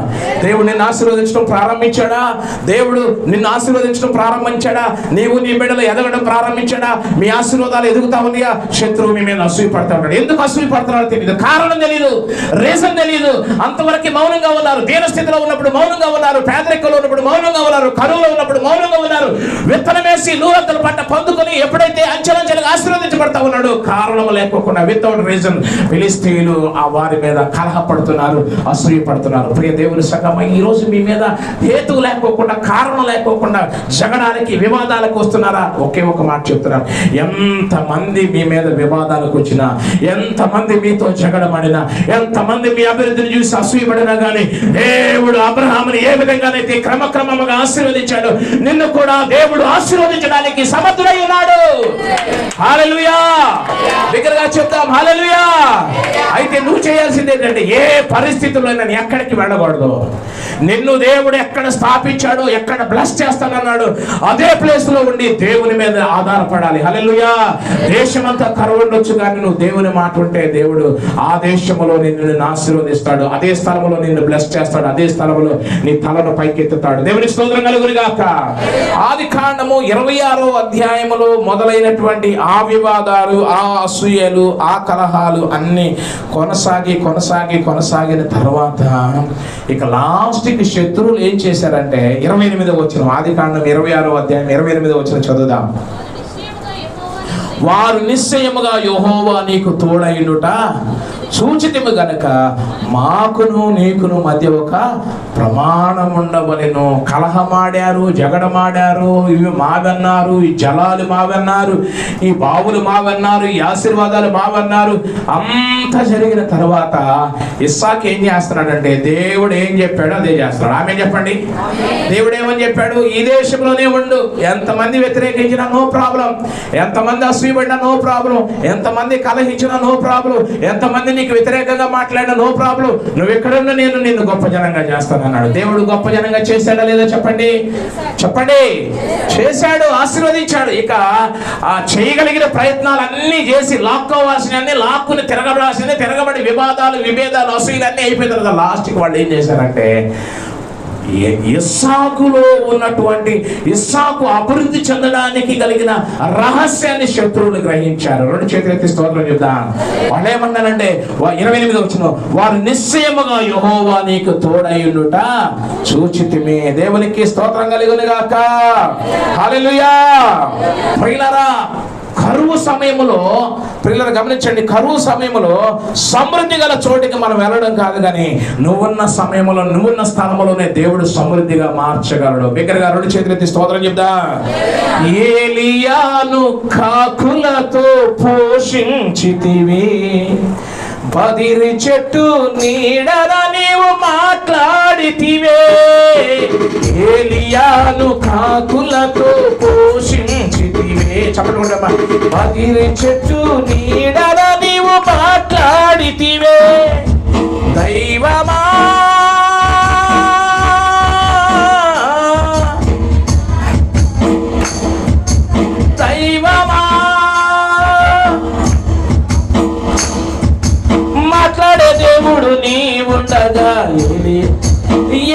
దేవుడు నిన్ను ఆశీర్వదించడం ప్రారంభించాడా? దేవుడు నిన్ను ఆశీర్వదించడం ప్రారంభించాడా? నీవు నీ బిడ్డలు ఎదగడం ప్రారంభించాడా? మీ ఆశీర్వాదాలు ఎదుగుతా ఉన్నాయా? శత్రువు మీ మీద అసూయ పడతా ఉంటాడు. ఎందుకు అసూయ పడుతున్నాడో తెలియదు, కారణం తెలియదు, రీజన్ తెలియదు. అంతవరకు మౌనంగా ఉన్నారు. దీనస్థితిలో ఉన్నప్పుడు మౌనంగా ఉన్నారు, పేదరికంలో ఉన్నప్పుడు మౌనంగా ఉన్నారు, కరువులో ఉన్నప్పుడు మౌనంగా ఉన్నారు. విత్తనం వేసి నూరంతల పంట పొందుకొని ఎప్పుడైతే అంచెలంచెలుగా ఆశీర్వదించబడతా ఉన్నాడు, కారణం లేకోకుండా వితౌట్ రీజన్ ఫిలిష్తీయులు ఆ వారి మీద కలహపడుతున్నారు, అసూయ పడుతున్నారు. ప్రియ దేవుని సంగమా, ఈ రోజు మీ మీద హేతువు లేకోకుండా, కారణం లేకోకుండా జగడానికి, వివాదాలకు వస్తున్నారా? ఒకే ఒక మాట చెప్తున్నారు. ఎంతమంది మీ మీద వివాదాలకు వచ్చినా, ఎంతమంది మీతో జగడమడినా, ఎంతమంది మీ అభివృద్ధిని చూసి అసూయపడినా కానీ దేవుడు అబ్రహాముని ఏ విధంగానైతే క్రమక్రమంగా ఆశీర్వదించాడు, నిన్ను కూడా దేవుడు ఆశీర్వదించడానికి సమర్థుడై ఉన్నాడు. హల్లెలూయా. దగ్గరగా చెప్తాం హల్లెలూయా. అయితే నువ్వు చేయాల్సింది ఏంటంటే, ఏ పరిస్థితుల్లో నేను ఎక్కడికి వెళ్ళకూడదు. నిన్ను దేవుడు ఎక్కడ స్థాపించాడో, ఎక్కడ బ్లెస్ చేస్తానన్నాడు, అదే ప్లేస్ లో ఉండి దేవుని మీద ఆధారపడాలి. హల్లెలూయా. దేశమంతా కరువు ఉండొచ్చు, కానీ నువ్వు దేవుని మాట ఉంటే దేవుడు ఆ దేశంలో నిన్ను ఆశీర్వదిస్తాడు, అదే స్థలంలో నిన్ను బ్లెస్ చేస్తాడు, అదే స్థలంలో నీ తలను పైకెత్తుతాడు. దేవునికి స్తోత్రం కలుగునుగాక. ఆదికాండము 26వ అధ్యాయములో మొదలైనటువంటి ఆ వివాదాలు, ఆ అసూయలు, ఆ కలహాలు అన్ని కొనసాగిన తర్వాత ఇక లాస్ట్కి శత్రువులు ఏం చేశారంటే 28వ వచనం, ఆదికాండం 26వ అధ్యాయం 28వ వచనం చదువుదాం. వారు నిశ్చయముగా యెహోవా నీకు తోడైయుట సూచితిము గనక మాకును నీకును మధ్య ఒక ప్రమాణం ఉండవలెను. కలహమాడారు, జగడమాడారు, ఇవి మావన్నారు, ఈ జలాలు మావన్నారు, ఈ బావులు మావన్నారు, ఈ ఆశీర్వాదాలు మావన్నారు. అంతా జరిగిన తర్వాత ఇస్సాకు ఏం చేస్తున్నాడంటే, దేవుడు ఏం చెప్పాడో అదే చేస్తున్నాడు. ఆమె చెప్పండి. దేవుడు ఏమని చెప్పాడు? ఈ దేశంలోనే ఉండు, ఎంతమంది వ్యతిరేకించినా నో ప్రాబ్లం, ఎంతమంది అసూయపడినా నో ప్రాబ్లం, ఎంతమంది కలహించినా నో ప్రాబ్లం, ఎంతమంది నీకు వ్యతిరేకంగా మాట్లాడినా నో ప్రాబ్లం, నువ్వు ఎక్కడున్నా నేను నిన్ను గొప్ప జనంగా చేస్తాను అన్నాడు. దేవుడు గొప్ప జనంగా చేశాడా లేదా చెప్పండి? చెప్పండి. చేశాడు, ఆశీర్వదించాడు. ఇక ఆ చేయగలిగిన ప్రయత్నాలు అన్ని చేసి లాక్కోవాల్సినవన్నీ లాక్కుని తిరగబడి విభేదాలు అసూయలు అన్నీ అయిపోయిన తర్వాత లాస్ట్కి వాళ్ళు ఏం చేశారంటే, ఇస్సాకులో ఉన్నటువంటి ఇస్సాకు అభివృద్ధి చెందడానికి కలిగిన రహస్యాన్ని శత్రువులు గ్రహించారు. రెండు చేతులు ఎత్తి స్తోత్రం చెప్తాం. వాళ్ళు ఏమన్నారంటే 28వ వచనం, వారు నిశ్చయముగా యెహోవా నీకు తోడైయుండుట చూచితిమి. దేవునికి స్తోత్రం కలుగునుగాక. హల్లెలూయా. ప్రియులారా, కరువు సమయంలో, పిల్లలు గమనించండి, కరువు సమయంలో సమృద్ధి గల చోటికి మనం వెళ్ళడం కాదు, కానీ నువ్వున్న సమయంలో, నువ్వున్న స్థలంలోనే దేవుడు సమృద్ధిగా మార్చగలడు. బిగ్గరగా రెండు చేతులు ఎత్తి స్తోత్రం చెప్తా. ఏలియాను కాకులతో పోషించితివి, బదిరి చెట్టు నీడన నీవు మాట్లాడితివే. ఏలియాను కాకులతో పోషించితివే. చెప్పండి. బదిరి చెట్టు నీడన నీవు మాట్లాడితివే. దైవమా మాట్లాడే దేవుడు నీ ఉండగా,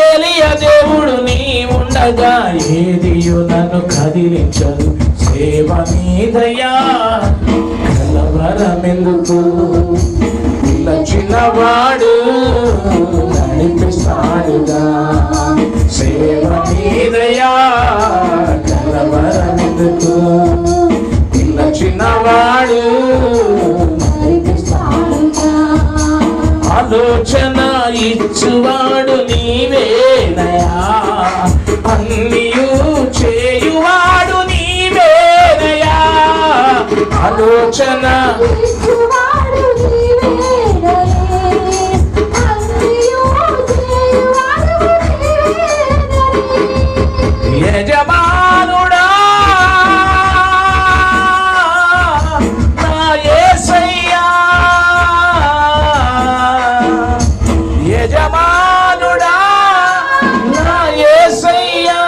ఏలియా దేవుడు నీ ఉండగా ఏదియు నన్ను కదిలించదు. సేవ మీదయా కలవరమెందుకు, చిన్నవాడు నడిపిస్తాడుగా. సేవ మీదయా కలవరమెందుకు, చిన్నవాడు ఆలోచన ఇచ్చువాడు నీవేనయా, అన్నియు చేయువాడు నీవేనయా. ఆలోచన యజమానుడా నా యేసయ్యా, యజమానుడా నా యేసయ్యా.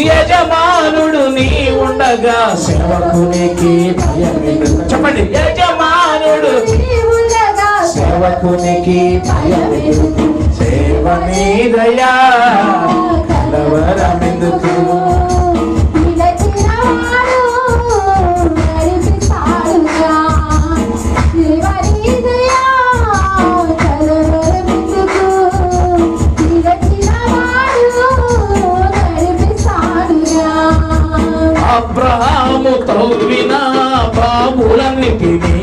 యజమానుడు నీ ఉండగా సేవకునికి భయమెందుకు. చెప్పండి. యజమానుడు సేవకునికి భయమెందుకు, సేవ నీదయా కలవరమెందుకు అబ్రహాము త్రవ్విన బావులన్నిటినీ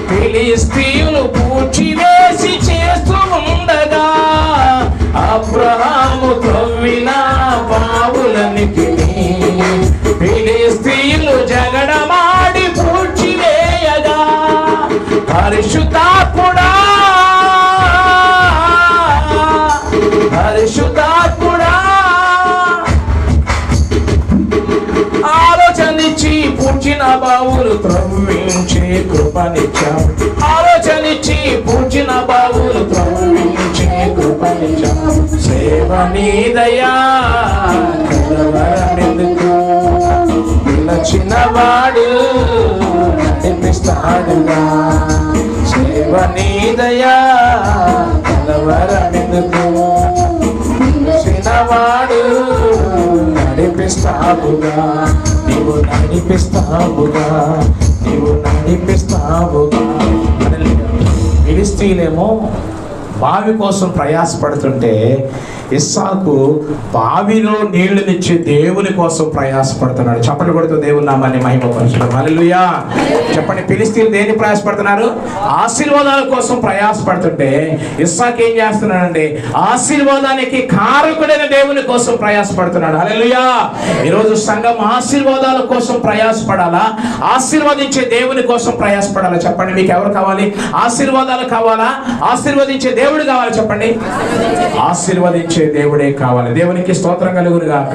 ఫిలిష్తీయులు పూడ్చివేసి చేస్తూ ఉండగా, అబ్రహాము త్రవ్విన బావులన్నిటినీ ఫిలిష్తీయులు జగడమాడి పూడ్చివేయగా, పరిశుద్ధాత్ముడా పరిశుద్ధాత్ముడా ఆలోచనిచ్చి పూడ్చిన బావులు త్రవ్వించే కృపనిచ్చావు, ఆలోచనిచ్చి పూడ్చిన బావులు త్రవ్వించే కృపనిచ్చావు. సేవ నీదయా కలవరమెందుకు పిలచినవాడు నడిపిస్తాడుగా. సేవ నీదయా కలవరమెందుకు పిలిచినవాడు నడిపిస్తావుగా, నీవు నడిపిస్తావుగా, నీవు నడిపిస్తావుగా. ఫిలిష్తీయులేమో బావి కోసం ప్రయాసపడుతుంటే ఇస్సాకు బావిలో నీళ్లునిచ్చే దేవుని కోసం ప్రయాసపడుతున్నాడు. చప్పట్లు కొడుతూ దేవుని నామాన్ని మహిమపరచడం. హల్లెలూయా. చెప్పండి, ఫిలిష్తీయులు దేని ప్రయాసపడుతున్నారు? ఆశీర్వాదాల కోసం ప్రయాసపడుతుంటే ఇస్సాకు ఏం చేస్తున్నాడండి? ఆశీర్వాదానికి కారకుడైన దేవుని కోసం ప్రయాసపడుతున్నాడు. హల్లెలూయా. ఈరోజు సంఘం ఆశీర్వాదాల కోసం ప్రయాసపడాలా, ఆశీర్వదించే దేవుని కోసం ప్రయాసపడాలా? చెప్పండి, మీకు ఎవరు కావాలి? ఆశీర్వాదాలు కావాలా, ఆశీర్వదించే దేవుడు కావాలి? చెప్పండి, ఆశీర్వదించే దేవుడే కావాలి. దేవునికి స్తోత్రం కలుగును గాక.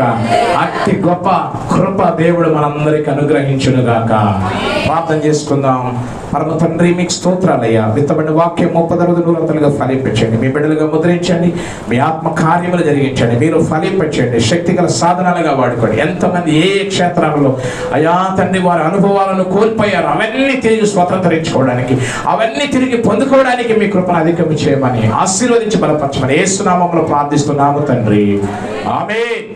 అతి గొప్ప కృప దేవుడు మనందరికి అనుగ్రహించును గాక. ప్రార్థన చేసుకుందాం. పరమ తండ్రి, మీకు స్తోత్రాలయ్యా. విత్తబడిన వాక్యం 30 ఫలించండి. మీ బిడ్డలుగా ముద్రించండి. మీ ఆత్మ కార్యములు జరిగించండి. మీరు ఫలించండి. శక్తిగల సాధనాలుగా వాడుకోండి. ఎంతమంది ఏ క్షేత్రాలలో అయా తండ్రి వారి అనుభవాలను కోల్పోయారు, అవన్నీ తిరిగి స్వతంత్రించుకోవడానికి, అవన్నీ తిరిగి పొందుకోవడానికి మీ కృపను అధికం చేయమని, ఆశీర్వదించి బలపరచమని యేసు నామములో ప్రార్థిస్తున్నాము తండ్రి. ఆమేన్.